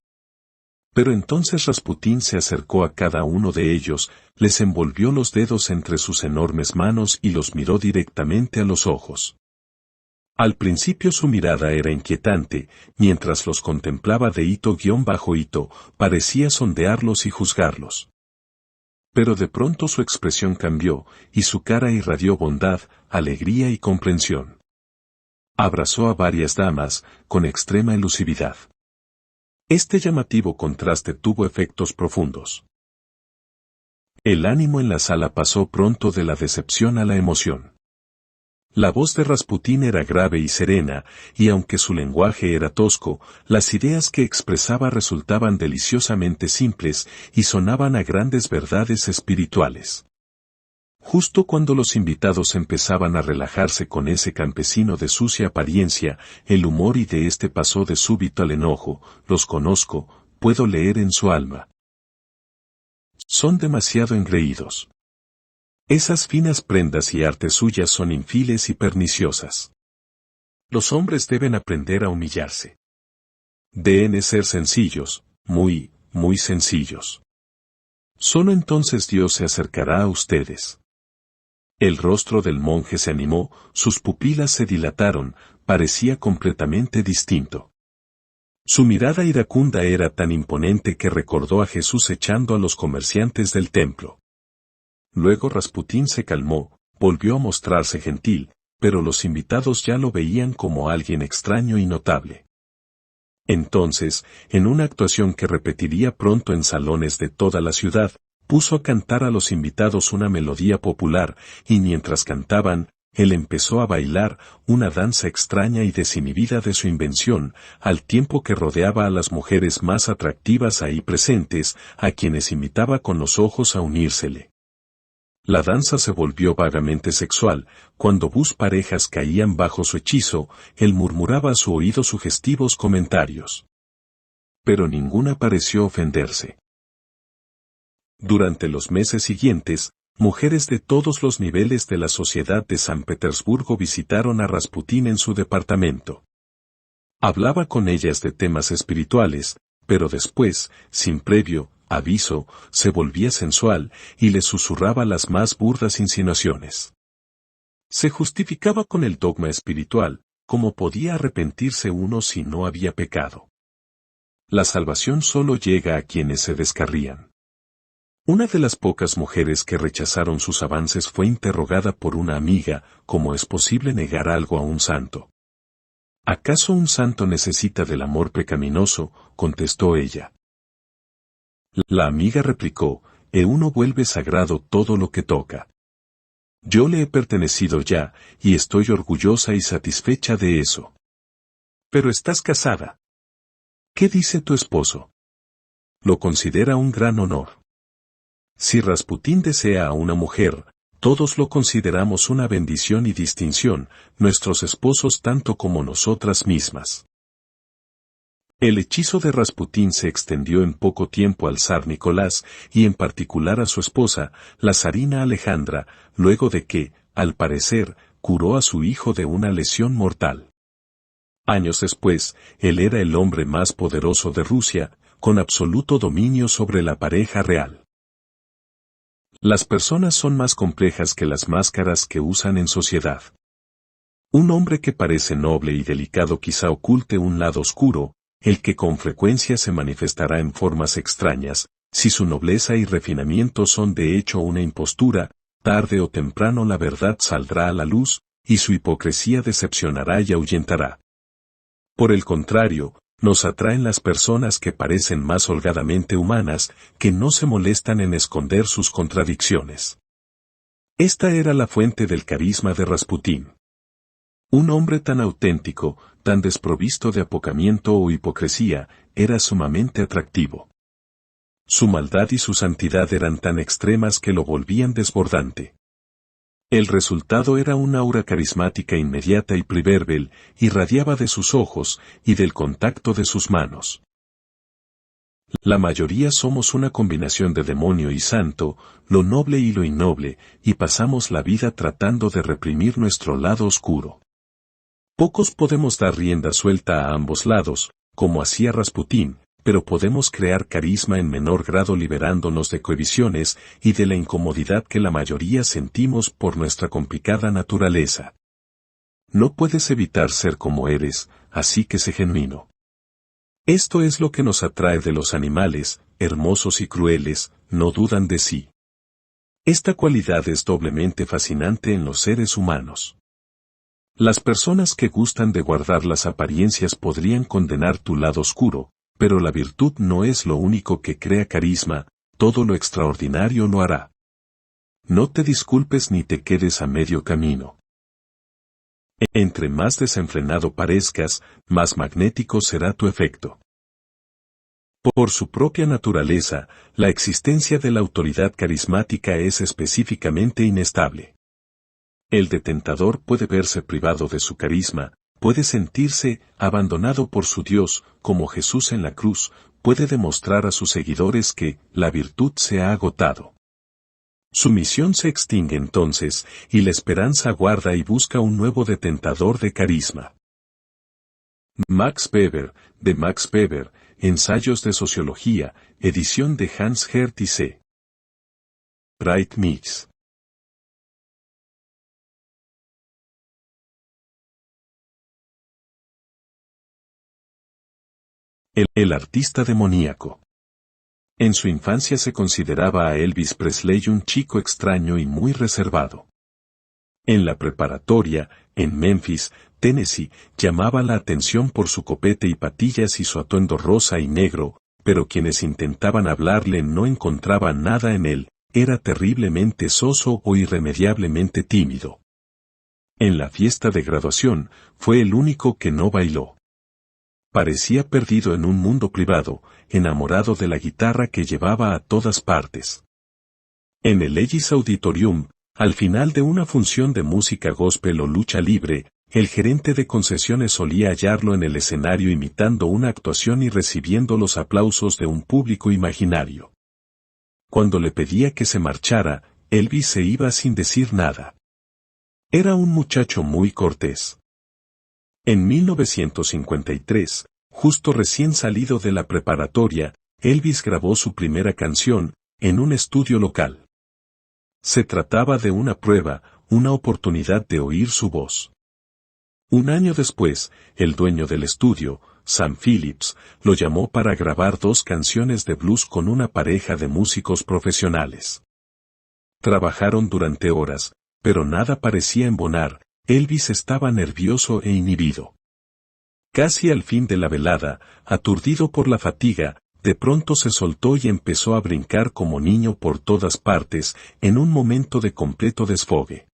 Pero entonces Rasputín se acercó a cada uno de ellos, les envolvió los dedos entre sus enormes manos y los miró directamente a los ojos. Al principio su mirada era inquietante, mientras los contemplaba de hito-hito, parecía sondearlos y juzgarlos. Pero de pronto su expresión cambió, y su cara irradió bondad, alegría y comprensión. Abrazó a varias damas, con extrema elusividad. Este llamativo contraste tuvo efectos profundos. El ánimo en la sala pasó pronto de la decepción a la emoción. La voz de Rasputín era grave y serena, y aunque su lenguaje era tosco, las ideas que expresaba resultaban deliciosamente simples y sonaban a grandes verdades espirituales. Justo cuando los invitados empezaban a relajarse con ese campesino de sucia apariencia, el humor y de este pasó de súbito al enojo. Los conozco, puedo leer en su alma. Son demasiado engreídos. Esas finas prendas y artes suyas son infiles y perniciosas. Los hombres deben aprender a humillarse. Deben ser sencillos, muy, muy sencillos. Solo entonces Dios se acercará a ustedes. El rostro del monje se animó, sus pupilas se dilataron, parecía completamente distinto. Su mirada iracunda era tan imponente que recordó a Jesús echando a los comerciantes del templo. Luego Rasputín se calmó, volvió a mostrarse gentil, pero los invitados ya lo veían como alguien extraño y notable. Entonces, en una actuación que repetiría pronto en salones de toda la ciudad, puso a cantar a los invitados una melodía popular, y mientras cantaban, él empezó a bailar una danza extraña y desinhibida de su invención, al tiempo que rodeaba a las mujeres más atractivas ahí presentes, a quienes invitaba con los ojos a unírsele. La danza se volvió vagamente sexual, cuando parejas caían bajo su hechizo, él murmuraba a su oído sugestivos comentarios. Pero ninguna pareció ofenderse. Durante los meses siguientes, mujeres de todos los niveles de la sociedad de San Petersburgo visitaron a Rasputín en su departamento. Hablaba con ellas de temas espirituales, pero después, sin previo aviso, se volvía sensual y les susurraba las más burdas insinuaciones. Se justificaba con el dogma espiritual, como podía arrepentirse uno si no había pecado. La salvación solo llega a quienes se descarrían. Una de las pocas mujeres que rechazaron sus avances fue interrogada por una amiga, ¿cómo es posible negar algo a un santo? ¿Acaso un santo necesita del amor pecaminoso?, contestó ella. La amiga replicó, uno vuelve sagrado todo lo que toca. Yo le he pertenecido ya, y estoy orgullosa y satisfecha de eso. Pero estás casada. ¿Qué dice tu esposo? Lo considera un gran honor. Si Rasputín desea a una mujer, todos lo consideramos una bendición y distinción, nuestros esposos tanto como nosotras mismas. El hechizo de Rasputín se extendió en poco tiempo al zar Nicolás y en particular a su esposa, la zarina Alejandra, luego de que, al parecer, curó a su hijo de una lesión mortal. Años después, él era el hombre más poderoso de Rusia, con absoluto dominio sobre la pareja real. Las personas son más complejas que las máscaras que usan en sociedad. Un hombre que parece noble y delicado quizá oculte un lado oscuro, el que con frecuencia se manifestará en formas extrañas, si su nobleza y refinamiento son de hecho una impostura, tarde o temprano la verdad saldrá a la luz, y su hipocresía decepcionará y ahuyentará. Por el contrario, nos atraen las personas que parecen más holgadamente humanas, que no se molestan en esconder sus contradicciones. Esta era la fuente del carisma de Rasputín. Un hombre tan auténtico, tan desprovisto de apocamiento o hipocresía, era sumamente atractivo. Su maldad y su santidad eran tan extremas que lo volvían desbordante. El resultado era una aura carismática inmediata y priverbel, irradiaba de sus ojos y del contacto de sus manos. La mayoría somos una combinación de demonio y santo, lo noble y lo innoble, y pasamos la vida tratando de reprimir nuestro lado oscuro. Pocos podemos dar rienda suelta a ambos lados, como hacía Rasputín, pero podemos crear carisma en menor grado liberándonos de cohibiciones y de la incomodidad que la mayoría sentimos por nuestra complicada naturaleza. No puedes evitar ser como eres, así que sé genuino. Esto es lo que nos atrae de los animales, hermosos y crueles, no dudan de sí. Esta cualidad es doblemente fascinante en los seres humanos. Las personas que gustan de guardar las apariencias podrían condenar tu lado oscuro, pero la virtud no es lo único que crea carisma, todo lo extraordinario lo hará. No te disculpes ni te quedes a medio camino. Entre más desenfrenado parezcas, más magnético será tu efecto. Por su propia naturaleza, la existencia de la autoridad carismática es específicamente inestable. El detentador puede verse privado de su carisma, puede sentirse abandonado por su Dios, como Jesús en la cruz, puede demostrar a sus seguidores que la virtud se ha agotado. Su misión se extingue entonces, y la esperanza aguarda y busca un nuevo detentador de carisma. Max Weber, de Max Weber, Ensayos de Sociología, edición de Hans Hertie C. Wright Mix. El artista demoníaco. En su infancia se consideraba a Elvis Presley un chico extraño y muy reservado. En la preparatoria, en Memphis, Tennessee, llamaba la atención por su copete y patillas y su atuendo rosa y negro, pero quienes intentaban hablarle no encontraban nada en él, era terriblemente soso o irremediablemente tímido. En la fiesta de graduación, fue el único que no bailó. Parecía perdido en un mundo privado, enamorado de la guitarra que llevaba a todas partes. En el Ellis Auditorium, al final de una función de música gospel o lucha libre, el gerente de concesiones solía hallarlo en el escenario imitando una actuación y recibiendo los aplausos de un público imaginario. Cuando le pedía que se marchara, Elvis se iba sin decir nada. Era un muchacho muy cortés. En 1953, justo recién salido de la preparatoria, Elvis grabó su primera canción, en un estudio local. Se trataba de una prueba, una oportunidad de oír su voz. Un año después, el dueño del estudio, Sam Phillips, lo llamó para grabar 2 canciones de blues con una pareja de músicos profesionales. Trabajaron durante horas, pero nada parecía embonar, Elvis estaba nervioso e inhibido. Casi al fin de la velada, aturdido por la fatiga, de pronto se soltó y empezó a brincar como niño por todas partes, en un momento de completo desfogue.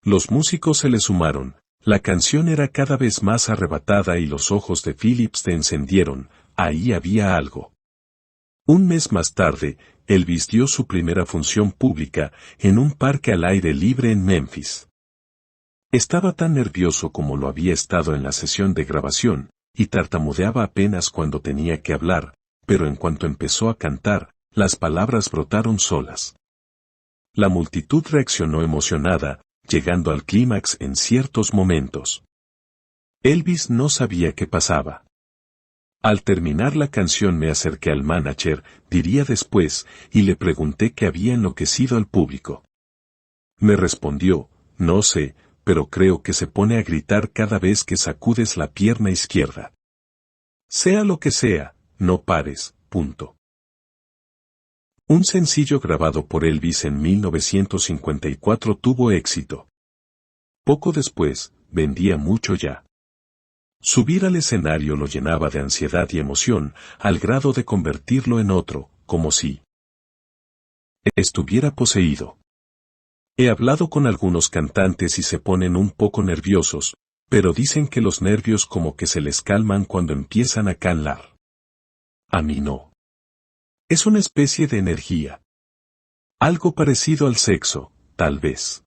Los músicos se le sumaron, la canción era cada vez más arrebatada y los ojos de Phillips se encendieron, ahí había algo. Un mes más tarde, Elvis dio su primera función pública, en un parque al aire libre en Memphis. Estaba tan nervioso como lo había estado en la sesión de grabación, y tartamudeaba apenas cuando tenía que hablar, pero en cuanto empezó a cantar, las palabras brotaron solas. La multitud reaccionó emocionada, llegando al clímax en ciertos momentos. Elvis no sabía qué pasaba. Al terminar la canción me acerqué al manager, diría después, y le pregunté qué había enloquecido al público. Me respondió, no sé, pero creo que se pone a gritar cada vez que sacudes la pierna izquierda. Sea lo que sea, no pares, punto. Un sencillo grabado por Elvis en 1954 tuvo éxito. Poco después, vendía mucho ya. Subir al escenario lo llenaba de ansiedad y emoción, al grado de convertirlo en otro, como si estuviera poseído. He hablado con algunos cantantes y se ponen un poco nerviosos, pero dicen que los nervios como que se les calman cuando empiezan a cantar. A mí no. Es una especie de energía. Algo parecido al sexo, tal vez.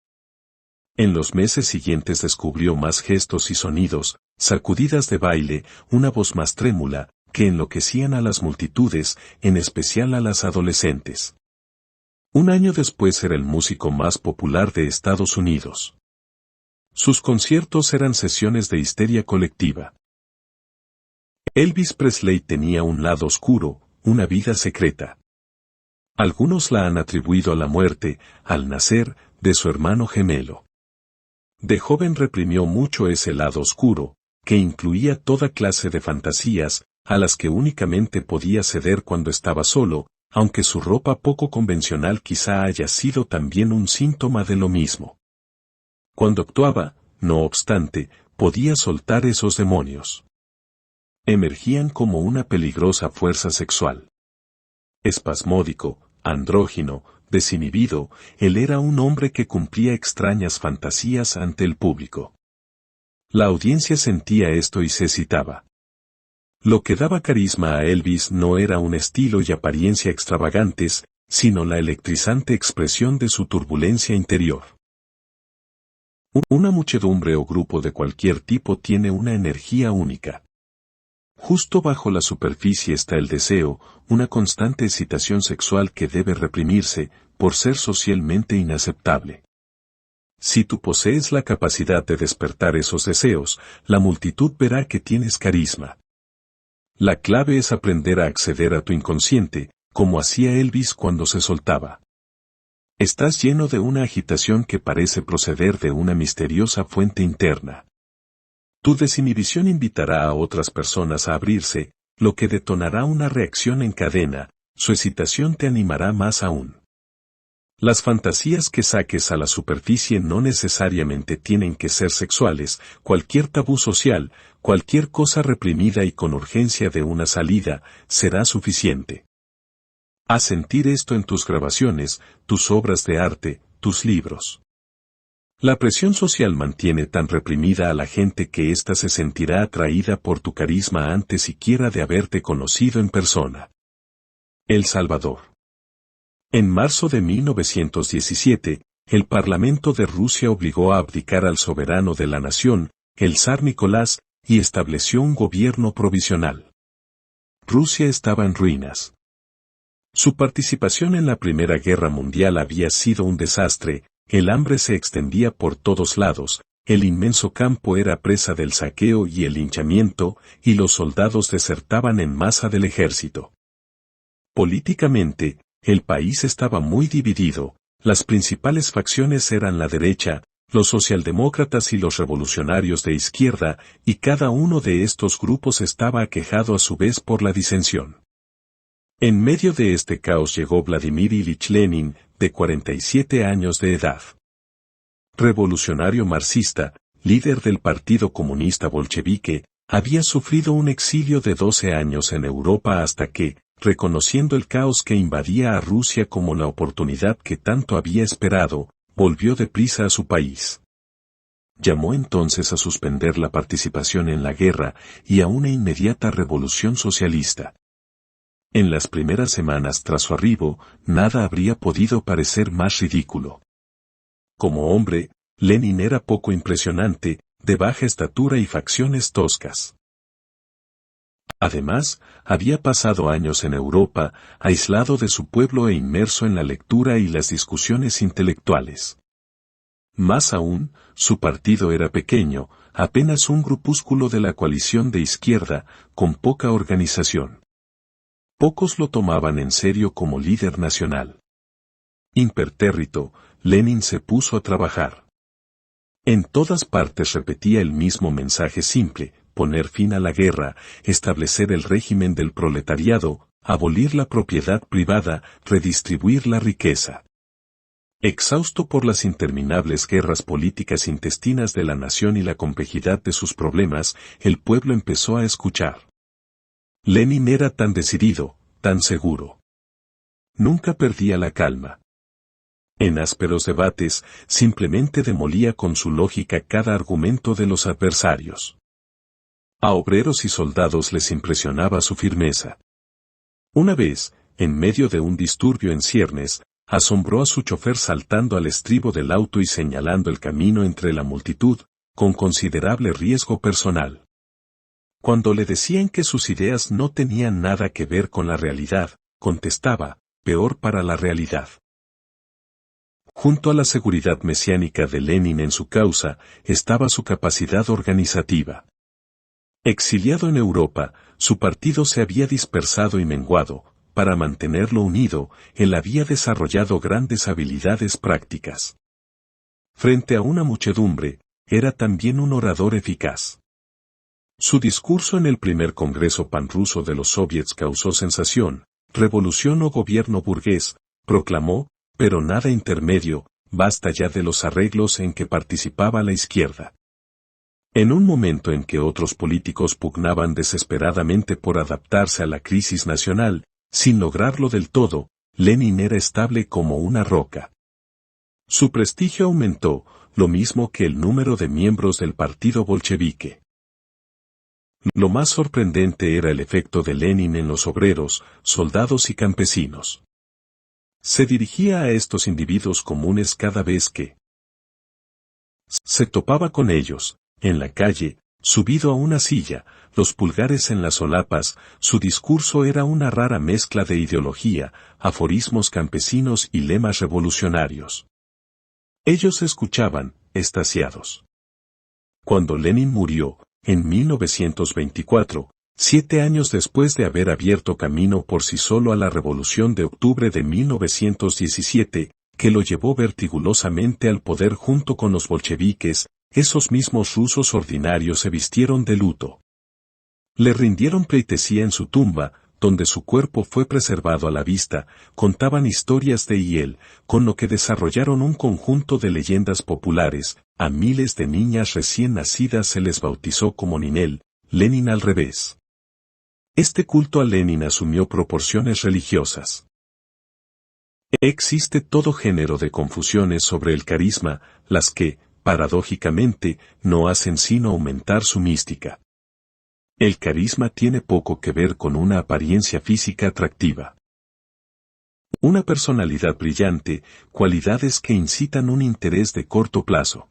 En los meses siguientes descubrió más gestos y sonidos, sacudidas de baile, una voz más trémula, que enloquecían a las multitudes, en especial a las adolescentes. Un año después era el músico más popular de Estados Unidos. Sus conciertos eran sesiones de histeria colectiva. Elvis Presley tenía un lado oscuro, una vida secreta. Algunos la han atribuido a la muerte, al nacer, de su hermano gemelo. De joven reprimió mucho ese lado oscuro, que incluía toda clase de fantasías, a las que únicamente podía ceder cuando estaba solo, aunque su ropa poco convencional quizá haya sido también un síntoma de lo mismo. Cuando actuaba, no obstante, podía soltar esos demonios. Emergían como una peligrosa fuerza sexual. Espasmódico, andrógino, desinhibido, él era un hombre que cumplía extrañas fantasías ante el público. La audiencia sentía esto y se excitaba. Lo que daba carisma a Elvis no era un estilo y apariencia extravagantes, sino la electrizante expresión de su turbulencia interior. Una muchedumbre o grupo de cualquier tipo tiene una energía única. Justo bajo la superficie está el deseo, una constante excitación sexual que debe reprimirse, por ser socialmente inaceptable. Si tú posees la capacidad de despertar esos deseos, la multitud verá que tienes carisma. La clave es aprender a acceder a tu inconsciente, como hacía Elvis cuando se soltaba. Estás lleno de una agitación que parece proceder de una misteriosa fuente interna. Tu desinhibición invitará a otras personas a abrirse, lo que detonará una reacción en cadena, su excitación te animará más aún. Las fantasías que saques a la superficie no necesariamente tienen que ser sexuales, cualquier tabú social, cualquier cosa reprimida y con urgencia de una salida, será suficiente. Haz sentir esto en tus grabaciones, tus obras de arte, tus libros. La presión social mantiene tan reprimida a la gente que ésta se sentirá atraída por tu carisma antes siquiera de haberte conocido en persona. El Salvador. En marzo de 1917, el Parlamento de Rusia obligó a abdicar al soberano de la nación, el zar Nicolás, y estableció un gobierno provisional. Rusia estaba en ruinas. Su participación en la Primera Guerra Mundial había sido un desastre, el hambre se extendía por todos lados, el inmenso campo era presa del saqueo y el linchamiento, y los soldados desertaban en masa del ejército. Políticamente, el país estaba muy dividido, las principales facciones eran la derecha, los socialdemócratas y los revolucionarios de izquierda, y cada uno de estos grupos estaba aquejado a su vez por la disensión. En medio de este caos llegó Vladimir Ilich Lenin, de 47 años de edad. Revolucionario marxista, líder del Partido Comunista Bolchevique, había sufrido un exilio de 12 años en Europa hasta que, reconociendo el caos que invadía a Rusia como la oportunidad que tanto había esperado, volvió deprisa a su país. Llamó entonces a suspender la participación en la guerra y a una inmediata revolución socialista. En las primeras semanas tras su arribo, nada habría podido parecer más ridículo. Como hombre, Lenin era poco impresionante, de baja estatura y facciones toscas. Además, había pasado años en Europa, aislado de su pueblo e inmerso en la lectura y las discusiones intelectuales. Más aún, su partido era pequeño, apenas un grupúsculo de la coalición de izquierda, con poca organización. Pocos lo tomaban en serio como líder nacional. Impertérrito, Lenin se puso a trabajar. En todas partes repetía el mismo mensaje simple: poner fin a la guerra, establecer el régimen del proletariado, abolir la propiedad privada, redistribuir la riqueza. Exhausto por las interminables guerras políticas intestinas de la nación y la complejidad de sus problemas, el pueblo empezó a escuchar. Lenin era tan decidido, tan seguro. Nunca perdía la calma. En ásperos debates, simplemente demolía con su lógica cada argumento de los adversarios. A obreros y soldados les impresionaba su firmeza. Una vez, en medio de un disturbio en ciernes, asombró a su chofer saltando al estribo del auto y señalando el camino entre la multitud, con considerable riesgo personal. Cuando le decían que sus ideas no tenían nada que ver con la realidad, contestaba: peor para la realidad. Junto a la seguridad mesiánica de Lenin en su causa, estaba su capacidad organizativa. Exiliado en Europa, su partido se había dispersado y menguado. Para mantenerlo unido, él había desarrollado grandes habilidades prácticas. Frente a una muchedumbre, era también un orador eficaz. Su discurso en el primer Congreso Panruso de los Soviets causó sensación: revolución o gobierno burgués, proclamó, pero nada intermedio, basta ya de los arreglos en que participaba la izquierda. En un momento en que otros políticos pugnaban desesperadamente por adaptarse a la crisis nacional, sin lograrlo del todo, Lenin era estable como una roca. Su prestigio aumentó, lo mismo que el número de miembros del partido bolchevique. Lo más sorprendente era el efecto de Lenin en los obreros, soldados y campesinos. Se dirigía a estos individuos comunes cada vez que se topaba con ellos, en la calle, subido a una silla, los pulgares en las solapas. Su discurso era una rara mezcla de ideología, aforismos campesinos y lemas revolucionarios. Ellos escuchaban, extasiados. Cuando Lenin murió, en 1924, 7 años después de haber abierto camino por sí solo a la Revolución de Octubre de 1917, que lo llevó vertiginosamente al poder junto con los bolcheviques, esos mismos rusos ordinarios se vistieron de luto. Le rindieron pleitesía en su tumba, donde su cuerpo fue preservado a la vista, contaban historias de él, con lo que desarrollaron un conjunto de leyendas populares. A miles de niñas recién nacidas se les bautizó como Ninel, Lenin al revés. Este culto a Lenin asumió proporciones religiosas. Existe todo género de confusiones sobre el carisma, las que, paradójicamente, no hacen sino aumentar su mística. El carisma tiene poco que ver con una apariencia física atractiva. Una personalidad brillante, cualidades que incitan un interés de corto plazo.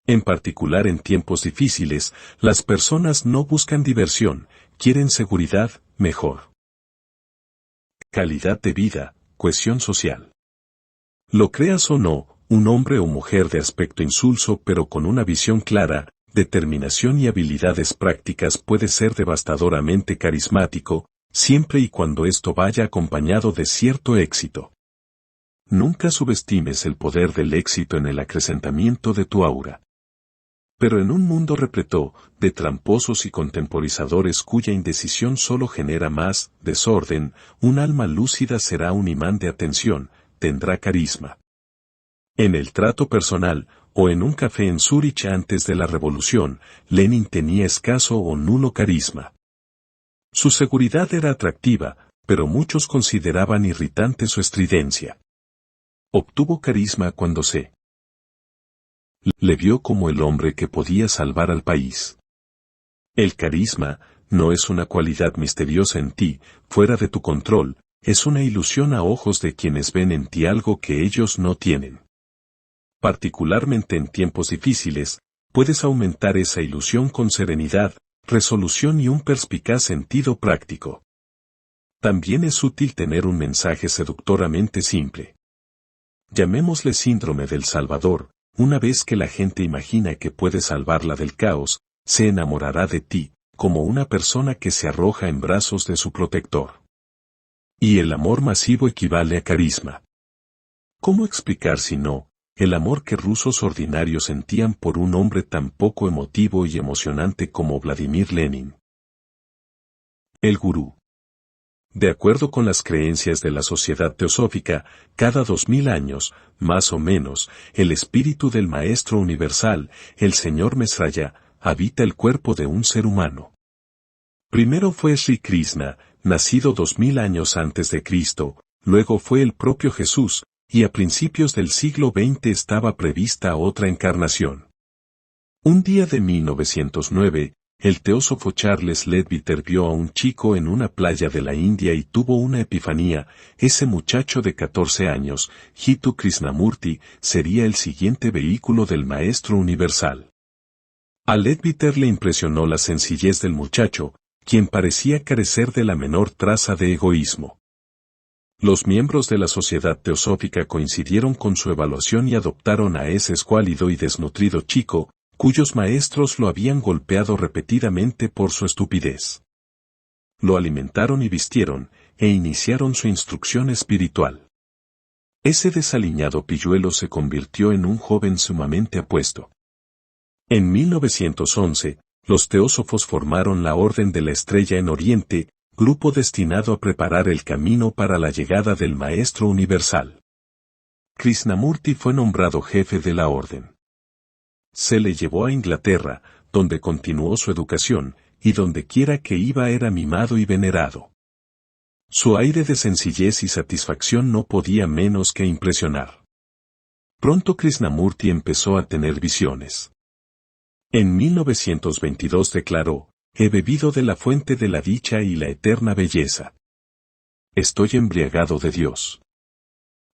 En particular en tiempos difíciles, las personas no buscan diversión, quieren seguridad, mejor calidad de vida, cohesión social. Lo creas o no, un hombre o mujer de aspecto insulso pero con una visión clara, determinación y habilidades prácticas puede ser devastadoramente carismático, siempre y cuando esto vaya acompañado de cierto éxito. Nunca subestimes el poder del éxito en el acrecentamiento de tu aura. Pero en un mundo repleto de tramposos y contemporizadores cuya indecisión solo genera más desorden, un alma lúcida será un imán de atención, tendrá carisma. En el trato personal, o en un café en Zúrich antes de la revolución, Lenin tenía escaso o nulo carisma. Su seguridad era atractiva, pero muchos consideraban irritante su estridencia. Obtuvo carisma cuando se le vio como el hombre que podía salvar al país. El carisma no es una cualidad misteriosa en ti, fuera de tu control, es una ilusión a ojos de quienes ven en ti algo que ellos no tienen. Particularmente en tiempos difíciles, puedes aumentar esa ilusión con serenidad, resolución y un perspicaz sentido práctico. También es útil tener un mensaje seductoramente simple. Llamémosle síndrome del Salvador. Una vez que la gente imagina que puede salvarla del caos, se enamorará de ti, como una persona que se arroja en brazos de su protector. Y el amor masivo equivale a carisma. ¿Cómo explicar si no, el amor que rusos ordinarios sentían por un hombre tan poco emotivo y emocionante como Vladimir Lenin? El gurú. De acuerdo con las creencias de la Sociedad Teosófica, cada 2000 años, más o menos, el espíritu del Maestro Universal, el Señor Mesraya, habita el cuerpo de un ser humano. Primero fue Sri Krishna, nacido 2000 años antes de Cristo, luego fue el propio Jesús, y a principios del siglo XX estaba prevista otra encarnación. Un día de 1909, el teósofo Charles Leadbeater vio a un chico en una playa de la India y tuvo una epifanía. Ese muchacho de 14 años, Jiddu Krishnamurti, sería el siguiente vehículo del Maestro Universal. A Leadbeater le impresionó la sencillez del muchacho, quien parecía carecer de la menor traza de egoísmo. Los miembros de la Sociedad Teosófica coincidieron con su evaluación y adoptaron a ese escuálido y desnutrido chico, cuyos maestros lo habían golpeado repetidamente por su estupidez. Lo alimentaron y vistieron, e iniciaron su instrucción espiritual. Ese desaliñado pilluelo se convirtió en un joven sumamente apuesto. En 1911, los teósofos formaron la Orden de la Estrella en Oriente, grupo destinado a preparar el camino para la llegada del Maestro Universal. Krishnamurti fue nombrado jefe de la orden. Se le llevó a Inglaterra, donde continuó su educación, y donde quiera que iba era mimado y venerado. Su aire de sencillez y satisfacción no podía menos que impresionar. Pronto Krishnamurti empezó a tener visiones. En 1922 declaró: «He bebido de la fuente de la dicha y la eterna belleza. Estoy embriagado de Dios».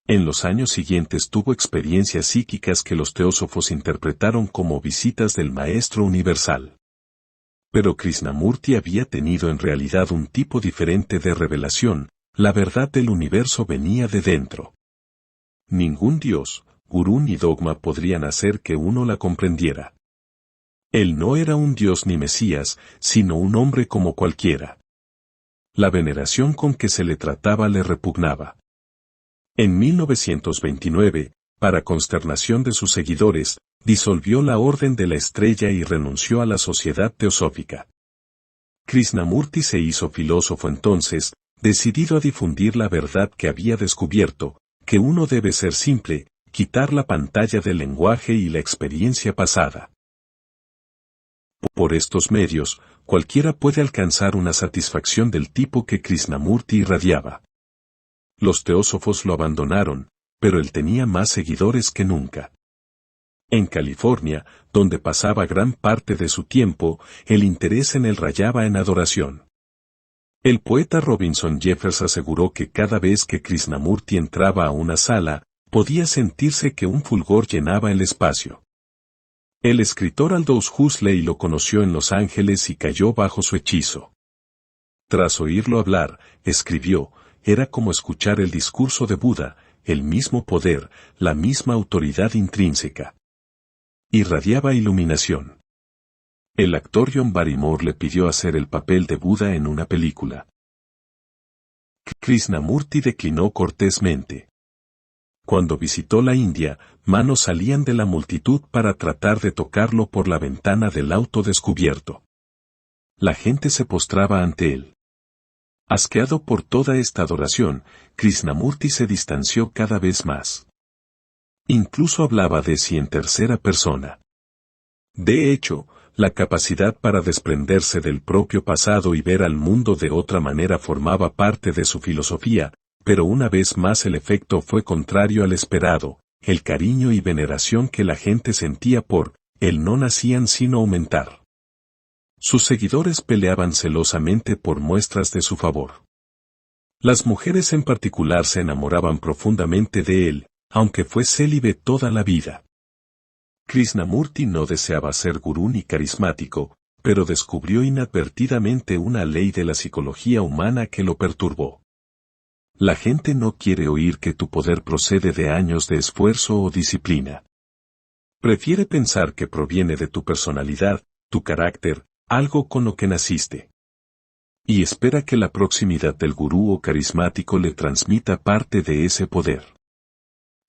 En los años siguientes tuvo experiencias psíquicas que los teósofos interpretaron como visitas del Maestro Universal. Pero Krishnamurti había tenido en realidad un tipo diferente de revelación, la verdad del universo venía de dentro. Ningún dios, gurú ni dogma podrían hacer que uno la comprendiera. Él no era un dios ni mesías, sino un hombre como cualquiera. La veneración con que se le trataba le repugnaba. En 1929, para consternación de sus seguidores, disolvió la Orden de la Estrella y renunció a la Sociedad Teosófica. Krishnamurti se hizo filósofo entonces, decidido a difundir la verdad que había descubierto, que uno debe ser simple, quitar la pantalla del lenguaje y la experiencia pasada. Por estos medios, cualquiera puede alcanzar una satisfacción del tipo que Krishnamurti irradiaba. Los teósofos lo abandonaron, pero él tenía más seguidores que nunca. En California, donde pasaba gran parte de su tiempo, el interés en él rayaba en adoración. El poeta Robinson Jeffers aseguró que cada vez que Krishnamurti entraba a una sala, podía sentirse que un fulgor llenaba el espacio. El escritor Aldous Huxley lo conoció en Los Ángeles y cayó bajo su hechizo. Tras oírlo hablar, escribió, era como escuchar el discurso de Buda, el mismo poder, la misma autoridad intrínseca. Irradiaba iluminación. El actor John Barrymore le pidió hacer el papel de Buda en una película. Krishnamurti declinó cortésmente. Cuando visitó la India, manos salían de la multitud para tratar de tocarlo por la ventana del auto descubierto. La gente se postraba ante él. Asqueado por toda esta adoración, Krishnamurti se distanció cada vez más. Incluso hablaba de sí en tercera persona. De hecho, la capacidad para desprenderse del propio pasado y ver al mundo de otra manera formaba parte de su filosofía, pero una vez más el efecto fue contrario al esperado, el cariño y veneración que la gente sentía por él no nacían sino aumentar. Sus seguidores peleaban celosamente por muestras de su favor. Las mujeres en particular se enamoraban profundamente de él, aunque fue célibe toda la vida. Krishnamurti no deseaba ser gurú ni carismático, pero descubrió inadvertidamente una ley de la psicología humana que lo perturbó. La gente no quiere oír que tu poder procede de años de esfuerzo o disciplina. Prefiere pensar que proviene de tu personalidad, tu carácter, algo con lo que naciste. Y espera que la proximidad del gurú o carismático le transmita parte de ese poder.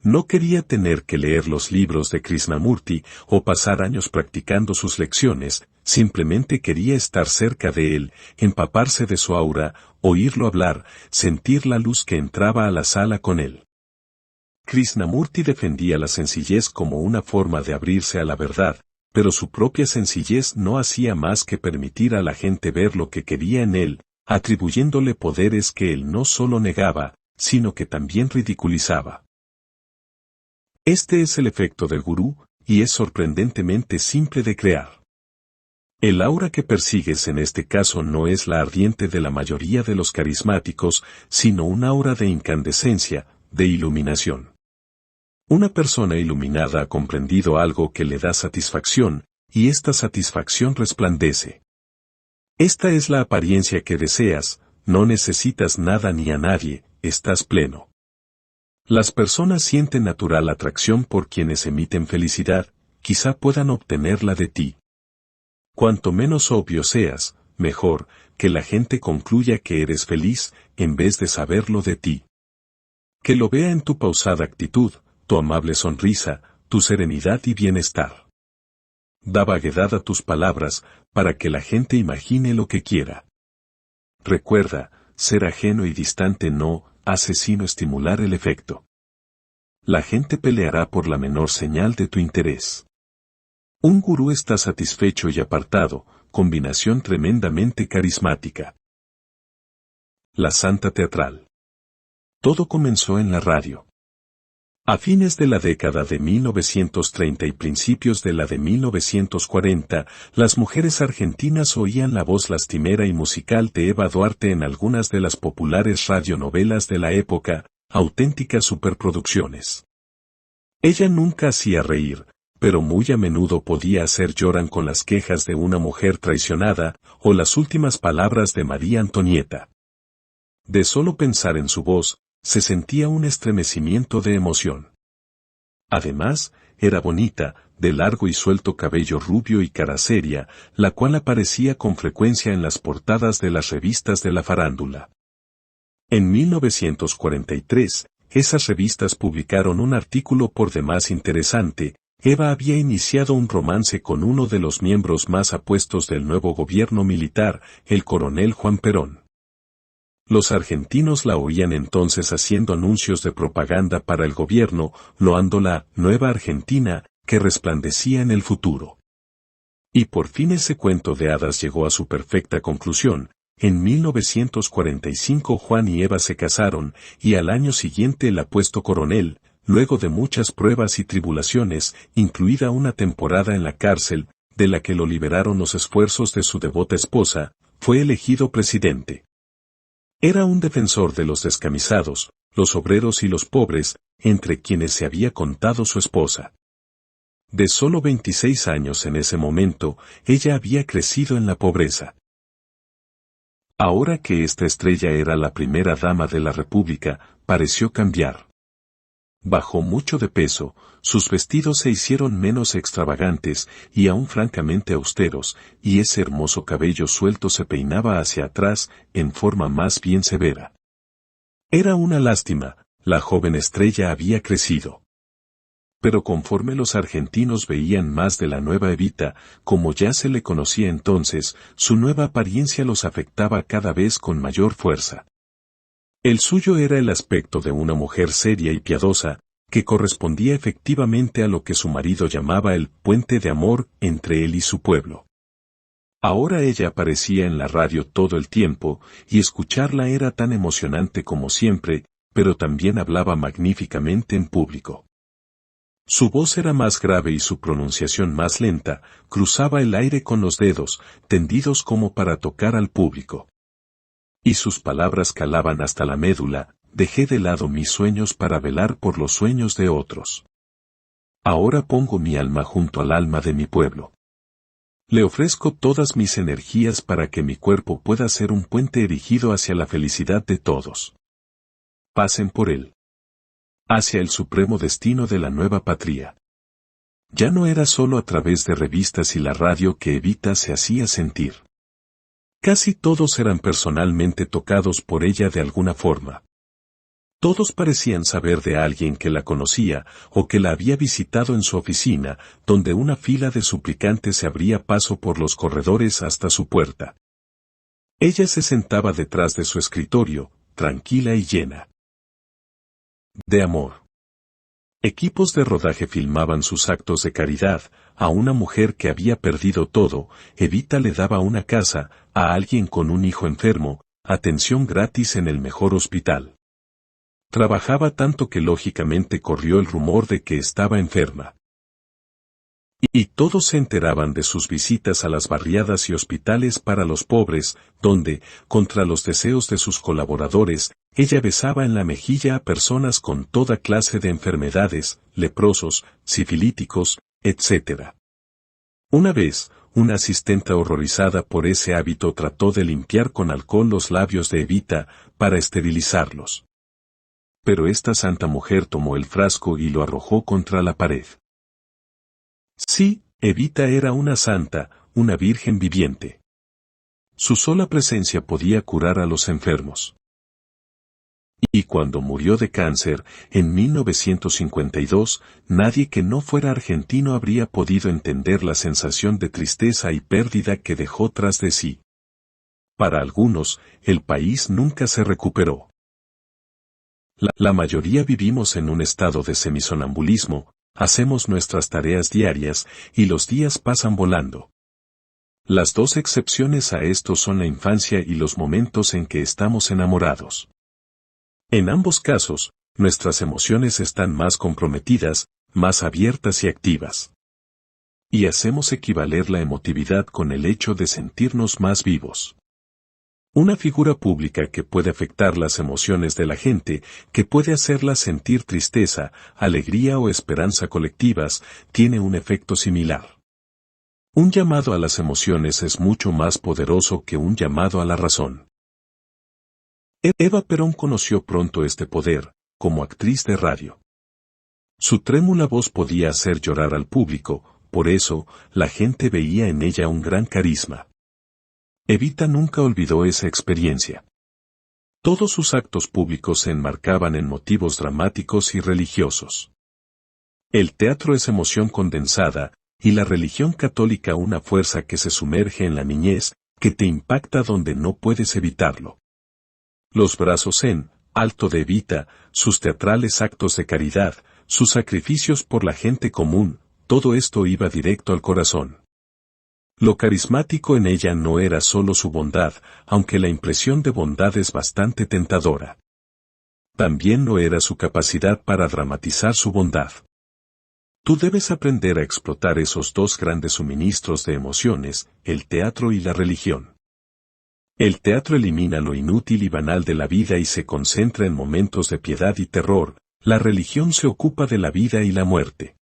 No quería tener que leer los libros de Krishnamurti o pasar años practicando sus lecciones, simplemente quería estar cerca de él, empaparse de su aura, oírlo hablar, sentir la luz que entraba a la sala con él. Krishnamurti defendía la sencillez como una forma de abrirse a la verdad, pero su propia sencillez no hacía más que permitir a la gente ver lo que quería en él, atribuyéndole poderes que él no solo negaba, sino que también ridiculizaba. Este es el efecto del gurú, y es sorprendentemente simple de crear. El aura que persigues en este caso no es la ardiente de la mayoría de los carismáticos, sino un aura de incandescencia, de iluminación. Una persona iluminada ha comprendido algo que le da satisfacción, y esta satisfacción resplandece. Esta es la apariencia que deseas, no necesitas nada ni a nadie, estás pleno. Las personas sienten natural atracción por quienes emiten felicidad, quizá puedan obtenerla de ti. Cuanto menos obvio seas, mejor, que la gente concluya que eres feliz, en vez de saberlo de ti. Que lo vea en tu pausada actitud, tu amable sonrisa, tu serenidad y bienestar. Da vaguedad a tus palabras, para que la gente imagine lo que quiera. Recuerda, ser ajeno y distante no hace sino estimular el efecto. La gente peleará por la menor señal de tu interés. Un gurú está satisfecho y apartado, combinación tremendamente carismática. La Santa Teatral. Todo comenzó en la radio. A fines de la década de 1930 y principios de la de 1940, las mujeres argentinas oían la voz lastimera y musical de Eva Duarte en algunas de las populares radionovelas de la época, auténticas superproducciones. Ella nunca hacía reír, pero muy a menudo podía hacer llorar con las quejas de una mujer traicionada, o las últimas palabras de María Antonieta. De solo pensar en su voz, se sentía un estremecimiento de emoción. Además, era bonita, de largo y suelto cabello rubio y cara seria, la cual aparecía con frecuencia en las portadas de las revistas de la farándula. En 1943, esas revistas publicaron un artículo por demás interesante, Eva había iniciado un romance con uno de los miembros más apuestos del nuevo gobierno militar, el coronel Juan Perón. Los argentinos la oían entonces haciendo anuncios de propaganda para el gobierno, loando la nueva Argentina que resplandecía en el futuro. Y por fin ese cuento de hadas llegó a su perfecta conclusión. En 1945 Juan y Eva se casaron, y al año siguiente el apuesto coronel, luego de muchas pruebas y tribulaciones, incluida una temporada en la cárcel, de la que lo liberaron los esfuerzos de su devota esposa, fue elegido presidente. Era un defensor de los descamisados, los obreros y los pobres, entre quienes se había contado su esposa. De solo 26 años en ese momento, ella había crecido en la pobreza. Ahora que esta estrella era la primera dama de la República, pareció cambiar. Bajó mucho de peso, sus vestidos se hicieron menos extravagantes y aún francamente austeros, y ese hermoso cabello suelto se peinaba hacia atrás en forma más bien severa. Era una lástima, la joven estrella había crecido. Pero conforme los argentinos veían más de la nueva Evita, como ya se le conocía entonces, su nueva apariencia los afectaba cada vez con mayor fuerza. El suyo era el aspecto de una mujer seria y piadosa, que correspondía efectivamente a lo que su marido llamaba el puente de amor entre él y su pueblo. Ahora ella aparecía en la radio todo el tiempo, y escucharla era tan emocionante como siempre, pero también hablaba magníficamente en público. Su voz era más grave y su pronunciación más lenta, cruzaba el aire con los dedos, tendidos como para tocar al público. Y sus palabras calaban hasta la médula. Dejé de lado mis sueños para velar por los sueños de otros. Ahora pongo mi alma junto al alma de mi pueblo. Le ofrezco todas mis energías para que mi cuerpo pueda ser un puente erigido hacia la felicidad de todos. Pasen por él. Hacia el supremo destino de la nueva patria. Ya no era solo a través de revistas y la radio que Evita se hacía sentir. Casi todos eran personalmente tocados por ella de alguna forma. Todos parecían saber de alguien que la conocía o que la había visitado en su oficina, donde una fila de suplicantes se abría paso por los corredores hasta su puerta. Ella se sentaba detrás de su escritorio, tranquila y llena de amor. Equipos de rodaje filmaban sus actos de caridad. A una mujer que había perdido todo, Evita le daba una casa, a alguien con un hijo enfermo, atención gratis en el mejor hospital. Trabajaba tanto que lógicamente corrió el rumor de que estaba enferma. Y todos se enteraban de sus visitas a las barriadas y hospitales para los pobres, donde, contra los deseos de sus colaboradores, ella besaba en la mejilla a personas con toda clase de enfermedades, leprosos, sifilíticos, etc. Una vez, una asistente horrorizada por ese hábito trató de limpiar con alcohol los labios de Evita, para esterilizarlos. Pero esta santa mujer tomó el frasco y lo arrojó contra la pared. Sí, Evita era una santa, una virgen viviente. Su sola presencia podía curar a los enfermos. Y cuando murió de cáncer, en 1952, nadie que no fuera argentino habría podido entender la sensación de tristeza y pérdida que dejó tras de sí. Para algunos, el país nunca se recuperó. La mayoría vivimos en un estado de semisonambulismo, hacemos nuestras tareas diarias, y los días pasan volando. Las dos excepciones a esto son la infancia y los momentos en que estamos enamorados. En ambos casos, nuestras emociones están más comprometidas, más abiertas y activas. Y hacemos equivaler la emotividad con el hecho de sentirnos más vivos. Una figura pública que puede afectar las emociones de la gente, que puede hacerlas sentir tristeza, alegría o esperanza colectivas, tiene un efecto similar. Un llamado a las emociones es mucho más poderoso que un llamado a la razón. Eva Perón conoció pronto este poder, como actriz de radio. Su trémula voz podía hacer llorar al público, por eso, la gente veía en ella un gran carisma. Evita nunca olvidó esa experiencia. Todos sus actos públicos se enmarcaban en motivos dramáticos y religiosos. El teatro es emoción condensada, y la religión católica una fuerza que se sumerge en la niñez, que te impacta donde no puedes evitarlo. Los brazos en alto de Evita, sus teatrales actos de caridad, sus sacrificios por la gente común, todo esto iba directo al corazón. Lo carismático en ella no era solo su bondad, aunque la impresión de bondad es bastante tentadora. También lo era su capacidad para dramatizar su bondad. Tú debes aprender a explotar esos dos grandes suministros de emociones, el teatro y la religión. El teatro elimina lo inútil y banal de la vida y se concentra en momentos de piedad y terror, la religión se ocupa de la vida y la muerte.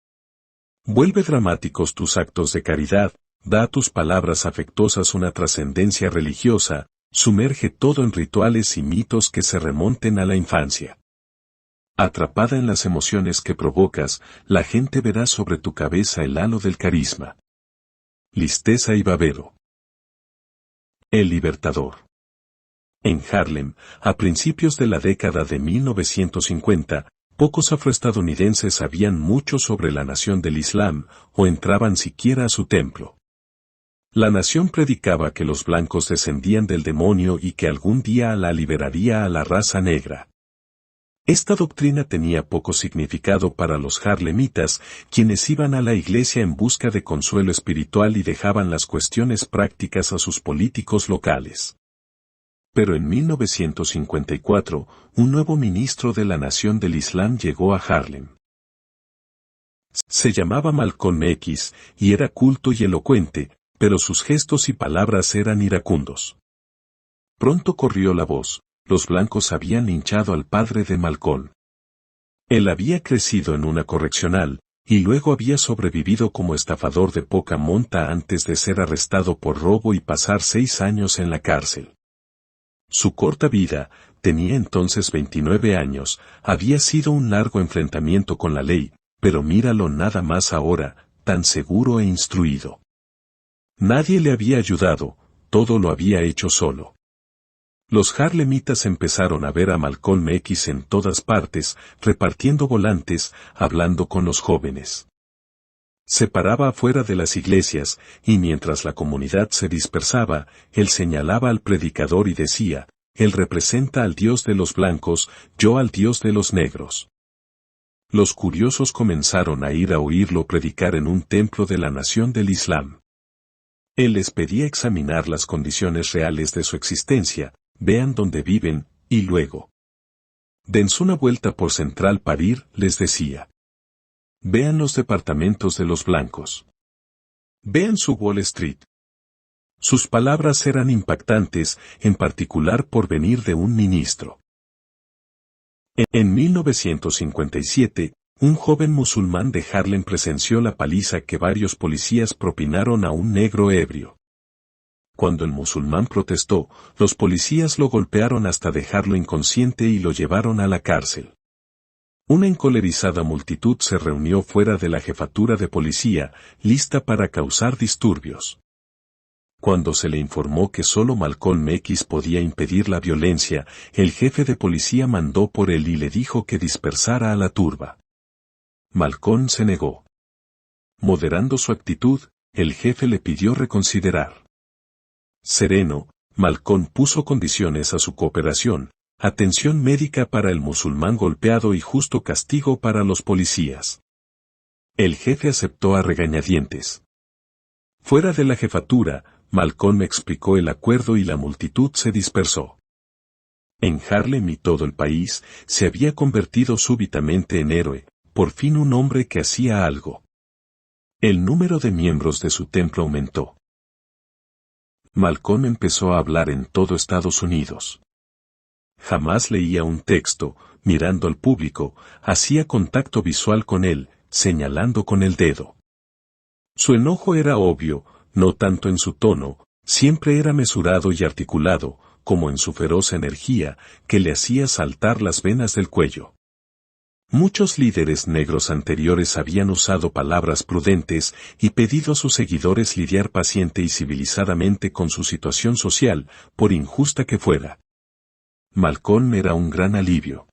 Vuelve dramáticos tus actos de caridad, da a tus palabras afectuosas una trascendencia religiosa, sumerge todo en rituales y mitos que se remonten a la infancia. Atrapada en las emociones que provocas, la gente verá sobre tu cabeza el halo del carisma. Listeza y Babero. El Libertador. En Harlem, a principios de la década de 1950, pocos afroestadounidenses sabían mucho sobre la nación del Islam, o entraban siquiera a su templo. La nación predicaba que los blancos descendían del demonio y que algún día la liberaría a la raza negra. Esta doctrina tenía poco significado para los harlemitas, quienes iban a la iglesia en busca de consuelo espiritual y dejaban las cuestiones prácticas a sus políticos locales. Pero en 1954, un nuevo ministro de la Nación del Islam llegó a Harlem. Se llamaba Malcolm X, y era culto y elocuente, pero sus gestos y palabras eran iracundos. Pronto corrió la voz. Los blancos habían linchado al padre de Malcolm. Él había crecido en una correccional, y luego había sobrevivido como estafador de poca monta antes de ser arrestado por robo y pasar 6 años en la cárcel. Su corta vida, tenía entonces 29 años, había sido un largo enfrentamiento con la ley, pero míralo nada más ahora, tan seguro e instruido. Nadie le había ayudado, todo lo había hecho solo. Los harlemitas empezaron a ver a Malcolm X en todas partes, repartiendo volantes, hablando con los jóvenes. Se paraba afuera de las iglesias, y mientras la comunidad se dispersaba, él señalaba al predicador y decía, él representa al Dios de los blancos, yo al Dios de los negros. Los curiosos comenzaron a ir a oírlo predicar en un templo de la nación del Islam. Él les pedía examinar las condiciones reales de su existencia, vean dónde viven, y luego. Dense una vuelta por Central Park, les decía. Vean los departamentos de los blancos. Vean su Wall Street. Sus palabras eran impactantes, en particular por venir de un ministro. En 1957, un joven musulmán de Harlem presenció la paliza que varios policías propinaron a un negro ebrio. Cuando el musulmán protestó, los policías lo golpearon hasta dejarlo inconsciente y lo llevaron a la cárcel. Una encolerizada multitud se reunió fuera de la jefatura de policía, lista para causar disturbios. Cuando se le informó que solo Malcolm X podía impedir la violencia, el jefe de policía mandó por él y le dijo que dispersara a la turba. Malcolm se negó. Moderando su actitud, el jefe le pidió reconsiderar. Sereno, Malcolm puso condiciones a su cooperación, atención médica para el musulmán golpeado y justo castigo para los policías. El jefe aceptó a regañadientes. Fuera de la jefatura, Malcolm explicó el acuerdo y la multitud se dispersó. En Harlem y todo el país, se había convertido súbitamente en héroe, por fin un hombre que hacía algo. El número de miembros de su templo aumentó. Malcolm empezó a hablar en todo Estados Unidos. Jamás leía un texto, mirando al público, hacía contacto visual con él, señalando con el dedo. Su enojo era obvio, no tanto en su tono, siempre era mesurado y articulado, como en su feroz energía, que le hacía saltar las venas del cuello. Muchos líderes negros anteriores habían usado palabras prudentes y pedido a sus seguidores lidiar paciente y civilizadamente con su situación social, por injusta que fuera. Malcolm era un gran alivio.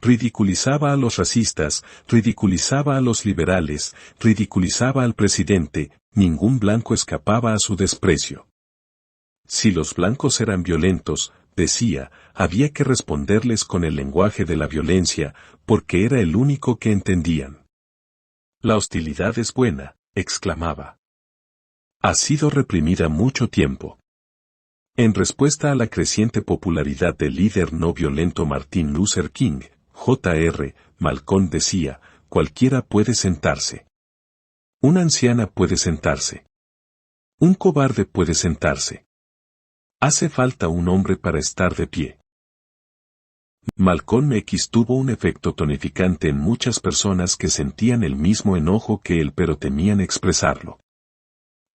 Ridiculizaba a los racistas, ridiculizaba a los liberales, ridiculizaba al presidente, ningún blanco escapaba a su desprecio. Si los blancos eran violentos, decía, había que responderles con el lenguaje de la violencia, porque era el único que entendían. La hostilidad es buena, exclamaba. Ha sido reprimida mucho tiempo. En respuesta a la creciente popularidad del líder no violento Martin Luther King, J.R. Malcolm decía, cualquiera puede sentarse. Una anciana puede sentarse. Un cobarde puede sentarse. Hace falta un hombre para estar de pie. Malcolm X tuvo un efecto tonificante en muchas personas que sentían el mismo enojo que él pero temían expresarlo.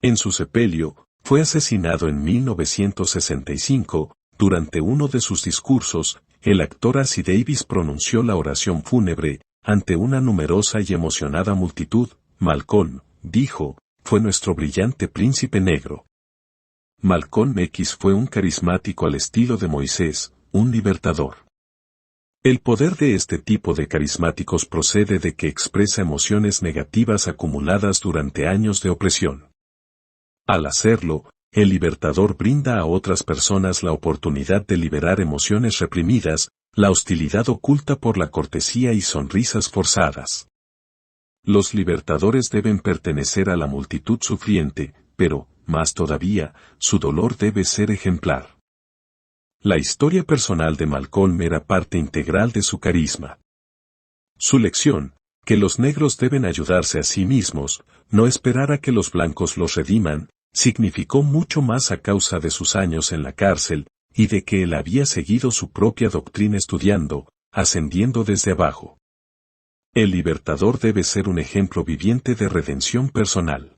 En su sepelio, fue asesinado en 1965, durante uno de sus discursos, el actor Ossie Davis pronunció la oración fúnebre, ante una numerosa y emocionada multitud. Malcolm, dijo, fue nuestro brillante príncipe negro. Malcolm X fue un carismático al estilo de Moisés, un libertador. El poder de este tipo de carismáticos procede de que expresa emociones negativas acumuladas durante años de opresión. Al hacerlo, el libertador brinda a otras personas la oportunidad de liberar emociones reprimidas, la hostilidad oculta por la cortesía y sonrisas forzadas. Los libertadores deben pertenecer a la multitud sufriente, pero, más todavía, su dolor debe ser ejemplar. La historia personal de Malcolm era parte integral de su carisma. Su lección, que los negros deben ayudarse a sí mismos, no esperar a que los blancos los rediman, significó mucho más a causa de sus años en la cárcel, y de que él había seguido su propia doctrina estudiando, ascendiendo desde abajo. El libertador debe ser un ejemplo viviente de redención personal.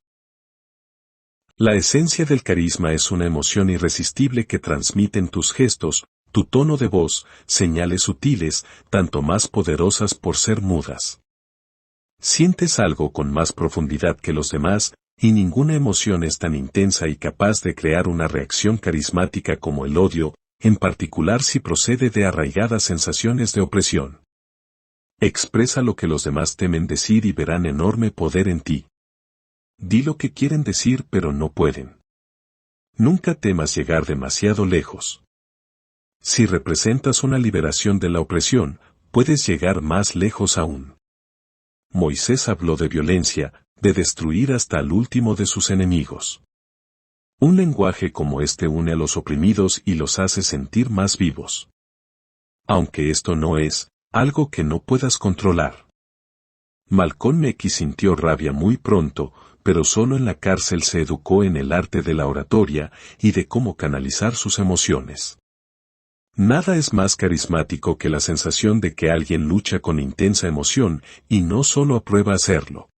La esencia del carisma es una emoción irresistible que transmiten tus gestos, tu tono de voz, señales sutiles, tanto más poderosas por ser mudas. Sientes algo con más profundidad que los demás, y ninguna emoción es tan intensa y capaz de crear una reacción carismática como el odio, en particular si procede de arraigadas sensaciones de opresión. Expresa lo que los demás temen decir y verán enorme poder en ti. Di lo que quieren decir pero no pueden. Nunca temas llegar demasiado lejos. Si representas una liberación de la opresión, puedes llegar más lejos aún. Moisés habló de violencia, de destruir hasta el último de sus enemigos. Un lenguaje como este une a los oprimidos y los hace sentir más vivos. Aunque esto no es algo que no puedas controlar. Malcolm X sintió rabia muy pronto, pero solo en la cárcel se educó en el arte de la oratoria y de cómo canalizar sus emociones. Nada es más carismático que la sensación de que alguien lucha con intensa emoción y no solo aprueba hacerlo.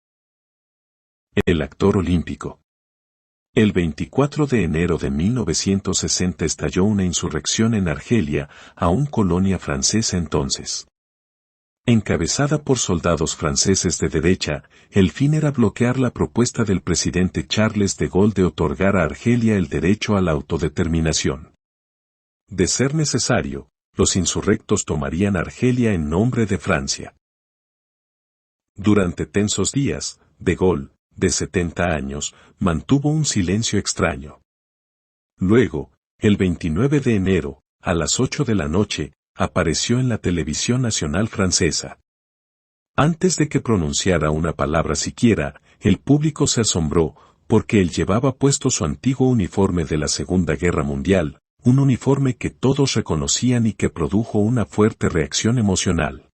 El actor olímpico. El 24 de enero de 1960 estalló una insurrección en Argelia, aún colonia francesa entonces. Encabezada por soldados franceses de derecha, el fin era bloquear la propuesta del presidente Charles de Gaulle de otorgar a Argelia el derecho a la autodeterminación. De ser necesario, los insurrectos tomarían Argelia en nombre de Francia. Durante tensos días, de Gaulle, de 70 años, mantuvo un silencio extraño. Luego, el 29 de enero, a las 8 de la noche, apareció en la televisión nacional francesa. Antes de que pronunciara una palabra siquiera, el público se asombró, porque él llevaba puesto su antiguo uniforme de la Segunda Guerra Mundial, un uniforme que todos reconocían y que produjo una fuerte reacción emocional.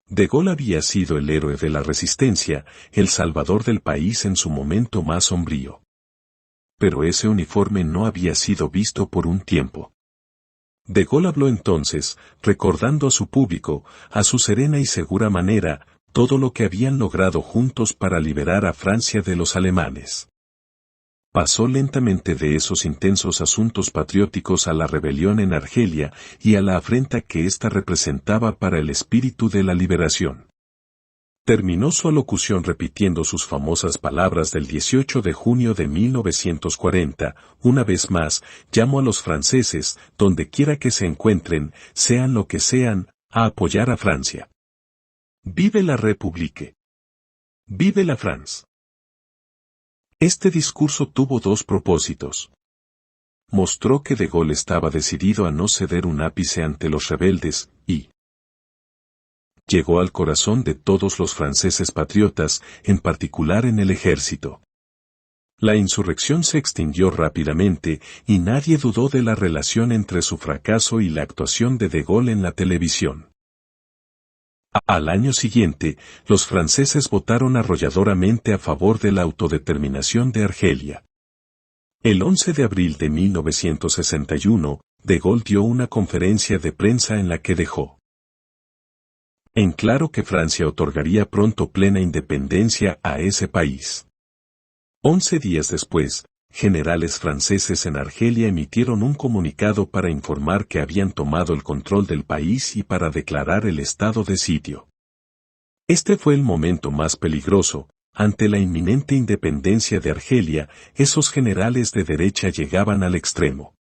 De Gaulle había sido el héroe de la resistencia, el salvador del país en su momento más sombrío. Pero ese uniforme no había sido visto por un tiempo. De Gaulle habló entonces, recordando a su público, a su serena y segura manera, todo lo que habían logrado juntos para liberar a Francia de los alemanes. Pasó lentamente de esos intensos asuntos patrióticos a la rebelión en Argelia y a la afrenta que ésta representaba para el espíritu de la liberación. Terminó su alocución repitiendo sus famosas palabras del 18 de junio de 1940, una vez más, llamo a los franceses, donde quiera que se encuentren, sean lo que sean, a apoyar a Francia. ¡Vive la République! ¡Vive la France! Este discurso tuvo dos propósitos. Mostró que de Gaulle estaba decidido a no ceder un ápice ante los rebeldes, y llegó al corazón de todos los franceses patriotas, en particular en el ejército. La insurrección se extinguió rápidamente, y nadie dudó de la relación entre su fracaso y la actuación de Gaulle en la televisión. Al año siguiente, los franceses votaron arrolladoramente a favor de la autodeterminación de Argelia. El 11 de abril de 1961, de Gaulle dio una conferencia de prensa en la que dejó en claro que Francia otorgaría pronto plena independencia a ese país. 11 días después, generales franceses en Argelia emitieron un comunicado para informar que habían tomado el control del país y para declarar el estado de sitio. Este fue el momento más peligroso. Ante la inminente independencia de Argelia, esos generales de derecha llegaban al extremo.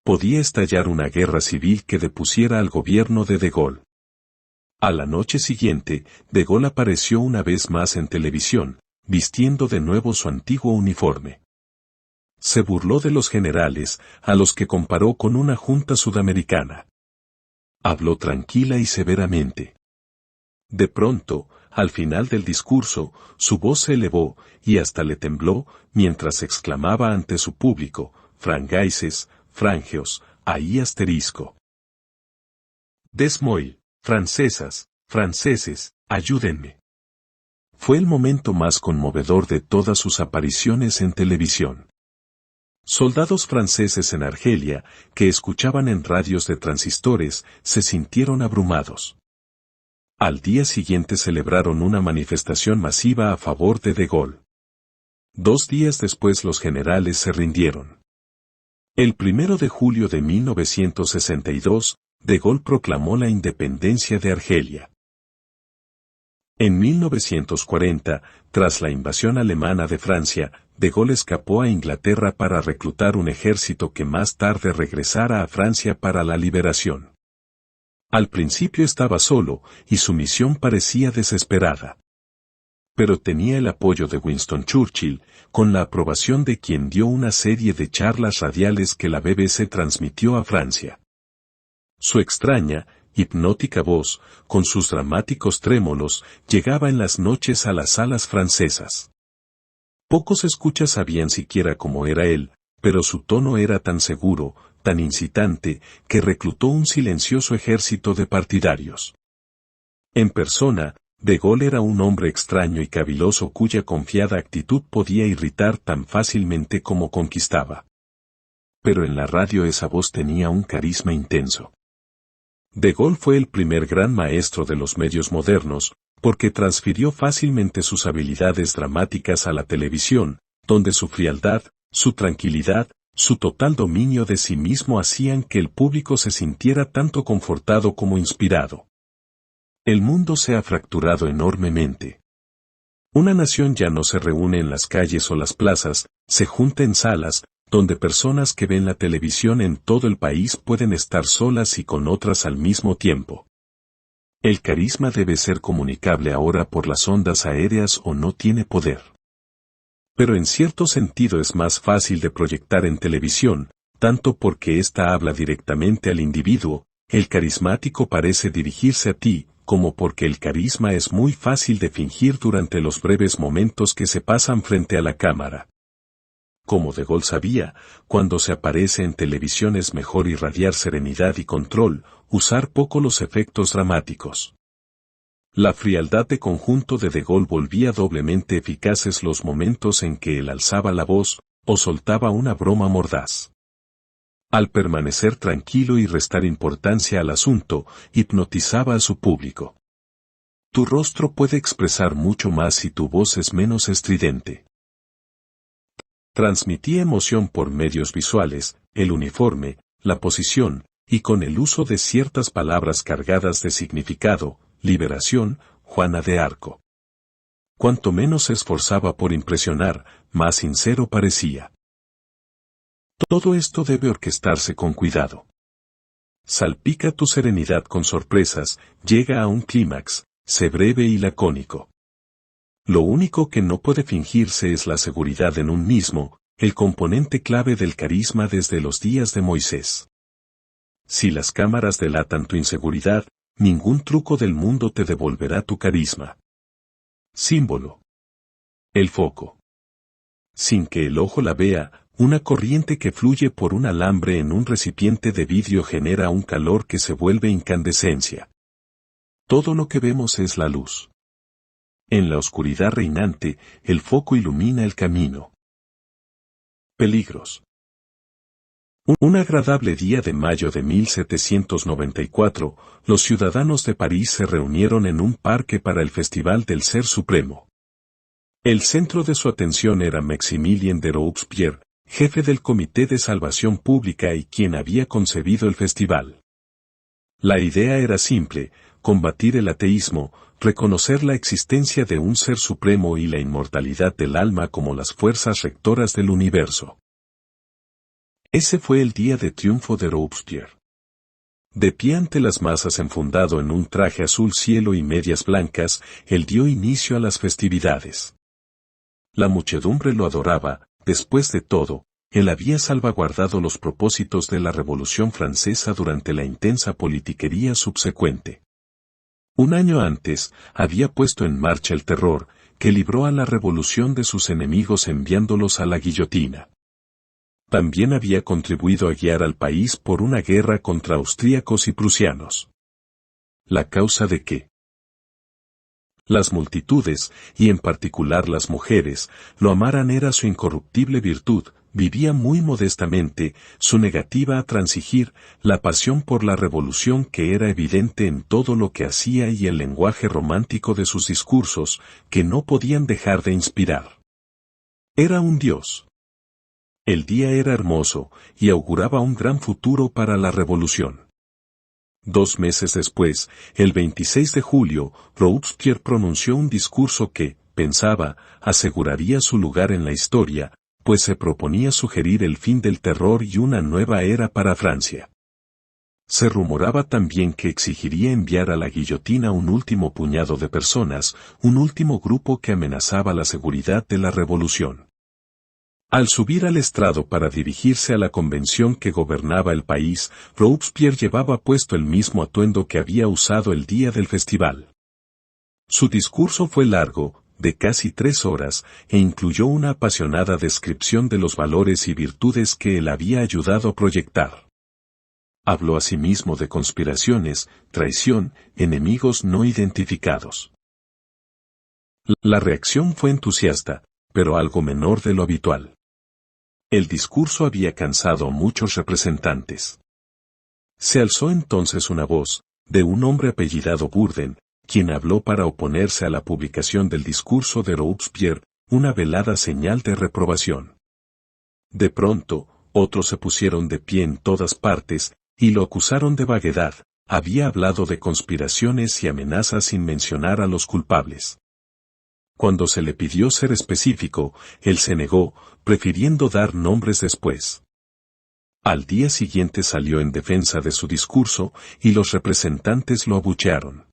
Podía estallar una guerra civil que depusiera al gobierno de Gaulle. A la noche siguiente, de Gaulle apareció una vez más en televisión, vistiendo de nuevo su antiguo uniforme. Se burló de los generales, a los que comparó con una junta sudamericana. Habló tranquila y severamente. De pronto, al final del discurso, su voz se elevó, y hasta le tembló, mientras exclamaba ante su público, «Frangaises, frangeos, ahí asterisco. Desmoil, francesas, franceses, ayúdenme». Fue el momento más conmovedor de todas sus apariciones en televisión. Soldados franceses en Argelia, que escuchaban en radios de transistores, se sintieron abrumados. Al día siguiente celebraron una manifestación masiva a favor de Gaulle. 2 días después los generales se rindieron. El 1 de julio de 1962, de Gaulle proclamó la independencia de Argelia. En 1940, tras la invasión alemana de Francia, de Gaulle escapó a Inglaterra para reclutar un ejército que más tarde regresara a Francia para la liberación. Al principio estaba solo, y su misión parecía desesperada. Pero tenía el apoyo de Winston Churchill, con la aprobación de quien dio una serie de charlas radiales que la BBC transmitió a Francia. Su extraña, hipnótica voz, con sus dramáticos trémolos, llegaba en las noches a las salas francesas. Pocos escuchas sabían siquiera cómo era él, pero su tono era tan seguro, tan incitante, que reclutó un silencioso ejército de partidarios. En persona, de Gaulle era un hombre extraño y caviloso cuya confiada actitud podía irritar tan fácilmente como conquistaba. Pero en la radio esa voz tenía un carisma intenso. De Gaulle fue el primer gran maestro de los medios modernos, porque transfirió fácilmente sus habilidades dramáticas a la televisión, donde su frialdad, su tranquilidad, su total dominio de sí mismo hacían que el público se sintiera tanto confortado como inspirado. El mundo se ha fracturado enormemente. Una nación ya no se reúne en las calles o las plazas, se junta en salas, donde personas que ven la televisión en todo el país pueden estar solas y con otras al mismo tiempo. El carisma debe ser comunicable ahora por las ondas aéreas o no tiene poder. Pero en cierto sentido es más fácil de proyectar en televisión, tanto porque ésta habla directamente al individuo, el carismático parece dirigirse a ti, como porque el carisma es muy fácil de fingir durante los breves momentos que se pasan frente a la cámara. Como de Gaulle sabía, cuando se aparece en televisión es mejor irradiar serenidad y control, usar poco los efectos dramáticos. La frialdad de conjunto de Gaulle volvía doblemente eficaces los momentos en que él alzaba la voz, o soltaba una broma mordaz. Al permanecer tranquilo y restar importancia al asunto, hipnotizaba a su público. Tu rostro puede expresar mucho más si tu voz es menos estridente. Transmitía emoción por medios visuales, el uniforme, la posición, y con el uso de ciertas palabras cargadas de significado, liberación, Juana de Arco. Cuanto menos se esforzaba por impresionar, más sincero parecía. Todo esto debe orquestarse con cuidado. Salpica tu serenidad con sorpresas, llega a un clímax, sé breve y lacónico. Lo único que no puede fingirse es la seguridad en un mismo, el componente clave del carisma desde los días de Moisés. Si las cámaras delatan tu inseguridad, ningún truco del mundo te devolverá tu carisma. Símbolo. El foco. Sin que el ojo la vea, una corriente que fluye por un alambre en un recipiente de vidrio genera un calor que se vuelve incandescencia. Todo lo que vemos es la luz. En la oscuridad reinante, el foco ilumina el camino. Peligros. Un agradable día de mayo de 1794, los ciudadanos de París se reunieron en un parque para el Festival del Ser Supremo. El centro de su atención era Maximilien de Robespierre, jefe del Comité de Salvación Pública y quien había concebido el festival. La idea era simple: combatir el ateísmo, reconocer la existencia de un ser supremo y la inmortalidad del alma como las fuerzas rectoras del universo. Ese fue el día de triunfo de Robespierre. De pie ante las masas enfundado en un traje azul cielo y medias blancas, él dio inicio a las festividades. La muchedumbre lo adoraba. Después de todo, él había salvaguardado los propósitos de la Revolución Francesa durante la intensa politiquería subsecuente. Un año antes, había puesto en marcha el terror, que libró a la revolución de sus enemigos enviándolos a la guillotina. También había contribuido a guiar al país por una guerra contra austríacos y prusianos. ¿La causa de qué? Las multitudes, y en particular las mujeres, lo amaran era su incorruptible virtud, vivía muy modestamente, su negativa a transigir, la pasión por la revolución que era evidente en todo lo que hacía y el lenguaje romántico de sus discursos, que no podían dejar de inspirar. Era un dios. El día era hermoso, y auguraba un gran futuro para la revolución. 2 meses después, el 26 de julio, Robespierre pronunció un discurso que, pensaba, aseguraría su lugar en la historia, pues se proponía sugerir el fin del terror y una nueva era para Francia. Se rumoraba también que exigiría enviar a la guillotina un último puñado de personas, un último grupo que amenazaba la seguridad de la revolución. Al subir al estrado para dirigirse a la convención que gobernaba el país, Robespierre llevaba puesto el mismo atuendo que había usado el día del festival. Su discurso fue largo, de casi 3 horas, e incluyó una apasionada descripción de los valores y virtudes que él había ayudado a proyectar. Habló asimismo de conspiraciones, traición, enemigos no identificados. La reacción fue entusiasta, pero algo menor de lo habitual. El discurso había cansado a muchos representantes. Se alzó entonces una voz, de un hombre apellidado Bourden, quien habló para oponerse a la publicación del discurso de Robespierre, una velada señal de reprobación. De pronto, otros se pusieron de pie en todas partes, y lo acusaron de vaguedad. Había hablado de conspiraciones y amenazas sin mencionar a los culpables. Cuando se le pidió ser específico, él se negó, prefiriendo dar nombres después. Al día siguiente salió en defensa de su discurso, y los representantes lo abuchearon.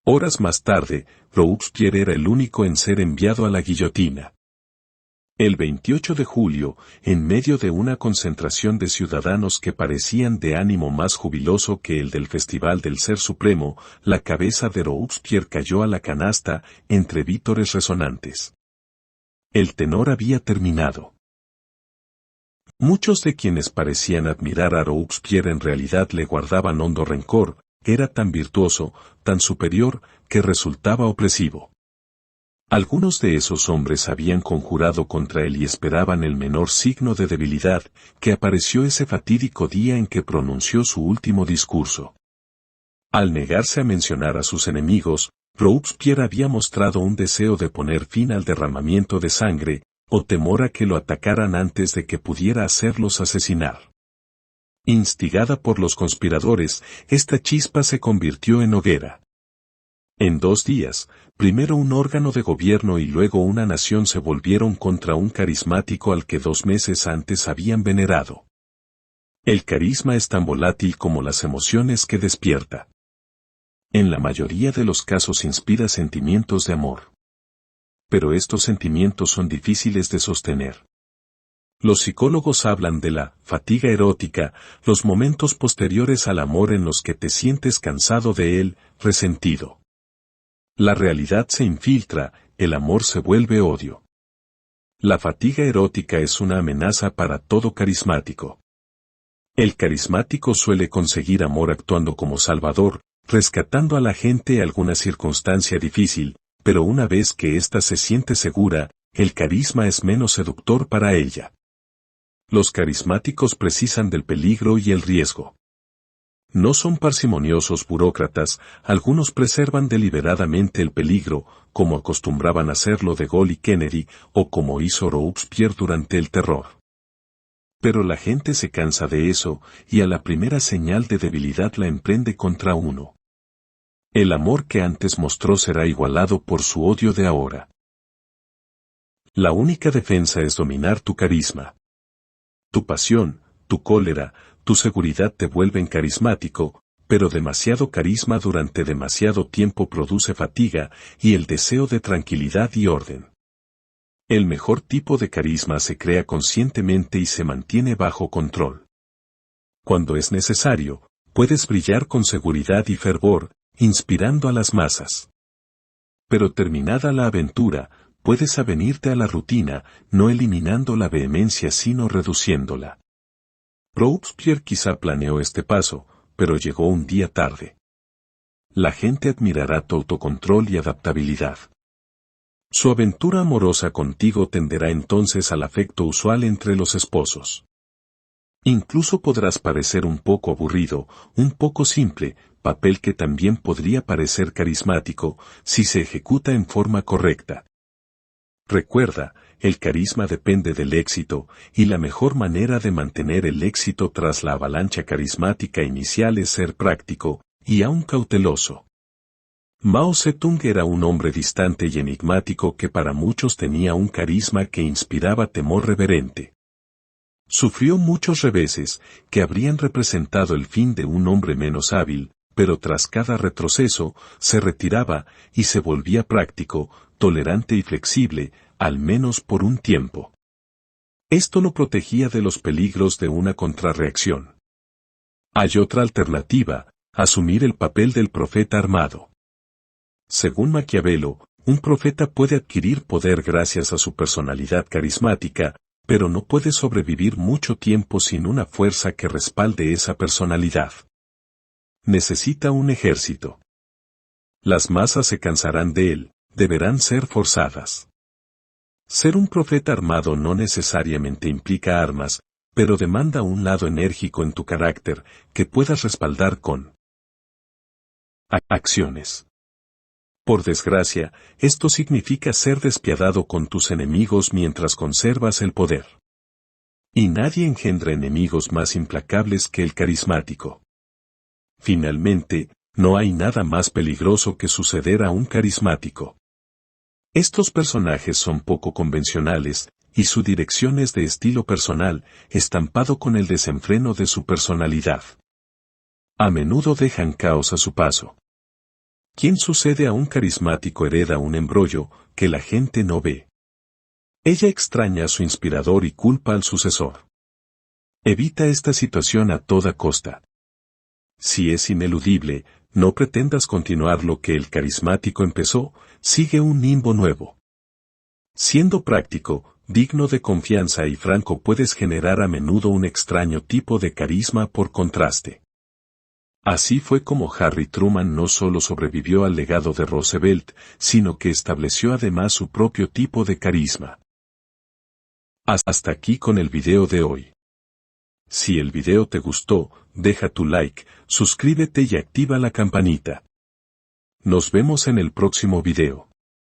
Horas más tarde, Robespierre era el único en ser enviado a la guillotina. El 28 de julio, en medio de una concentración de ciudadanos que parecían de ánimo más jubiloso que el del Festival del Ser Supremo, la cabeza de Robespierre cayó a la canasta, entre vítores resonantes. El tenor había terminado. Muchos de quienes parecían admirar a Robespierre en realidad le guardaban hondo rencor, era tan virtuoso, tan superior, que resultaba opresivo. Algunos de esos hombres habían conjurado contra él y esperaban el menor signo de debilidad, que apareció ese fatídico día en que pronunció su último discurso. Al negarse a mencionar a sus enemigos, Robespierre había mostrado un deseo de poner fin al derramamiento de sangre, o temor a que lo atacaran antes de que pudiera hacerlos asesinar. Instigada por los conspiradores, esta chispa se convirtió en hoguera. En 2 días, primero un órgano de gobierno y luego una nación se volvieron contra un carismático al que 2 meses antes habían venerado. El carisma es tan volátil como las emociones que despierta. En la mayoría de los casos inspira sentimientos de amor. Pero estos sentimientos son difíciles de sostener. Los psicólogos hablan de la fatiga erótica, los momentos posteriores al amor en los que te sientes cansado de él, resentido. La realidad se infiltra, el amor se vuelve odio. La fatiga erótica es una amenaza para todo carismático. El carismático suele conseguir amor actuando como salvador, rescatando a la gente en alguna circunstancia difícil, pero una vez que ésta se siente segura, el carisma es menos seductor para ella. Los carismáticos precisan del peligro y el riesgo. No son parsimoniosos burócratas, algunos preservan deliberadamente el peligro, como acostumbraban hacerlo De Gaulle y Kennedy, o como hizo Robespierre durante el terror. Pero la gente se cansa de eso, y a la primera señal de debilidad la emprende contra uno. El amor que antes mostró será igualado por su odio de ahora. La única defensa es dominar tu carisma. Tu pasión, tu cólera, tu seguridad te vuelven carismático, pero demasiado carisma durante demasiado tiempo produce fatiga y el deseo de tranquilidad y orden. El mejor tipo de carisma se crea conscientemente y se mantiene bajo control. Cuando es necesario, puedes brillar con seguridad y fervor, inspirando a las masas. Pero terminada la aventura, puedes avenirte a la rutina, no eliminando la vehemencia sino reduciéndola. Robespierre quizá planeó este paso, pero llegó un día tarde. La gente admirará tu autocontrol y adaptabilidad. Su aventura amorosa contigo tenderá entonces al afecto usual entre los esposos. Incluso podrás parecer un poco aburrido, un poco simple, papel que también podría parecer carismático, si se ejecuta en forma correcta. Recuerda, el carisma depende del éxito, y la mejor manera de mantener el éxito tras la avalancha carismática inicial es ser práctico, y aún cauteloso. Mao Zedong era un hombre distante y enigmático que para muchos tenía un carisma que inspiraba temor reverente. Sufrió muchos reveses, que habrían representado el fin de un hombre menos hábil, pero tras cada retroceso, se retiraba y se volvía práctico, tolerante y flexible, al menos por un tiempo. Esto lo protegía de los peligros de una contrarreacción. Hay otra alternativa, asumir el papel del profeta armado. Según Maquiavelo, un profeta puede adquirir poder gracias a su personalidad carismática, pero no puede sobrevivir mucho tiempo sin una fuerza que respalde esa personalidad. Necesita un ejército. Las masas se cansarán de él, deberán ser forzadas. Ser un profeta armado no necesariamente implica armas, pero demanda un lado enérgico en tu carácter, que puedas respaldar con acciones. Por desgracia, esto significa ser despiadado con tus enemigos mientras conservas el poder. Y nadie engendra enemigos más implacables que el carismático. Finalmente, no hay nada más peligroso que suceder a un carismático. Estos personajes son poco convencionales, y su dirección es de estilo personal, estampado con el desenfreno de su personalidad. A menudo dejan caos a su paso. Quien sucede a un carismático hereda un embrollo que la gente no ve. Ella extraña a su inspirador y culpa al sucesor. Evita esta situación a toda costa. Si es ineludible, no pretendas continuar lo que el carismático empezó, sigue un nimbo nuevo. Siendo práctico, digno de confianza y franco puedes generar a menudo un extraño tipo de carisma por contraste. Así fue como Harry Truman no solo sobrevivió al legado de Roosevelt, sino que estableció además su propio tipo de carisma. Hasta aquí con el video de hoy. Si el video te gustó, deja tu like, suscríbete y activa la campanita. Nos vemos en el próximo video.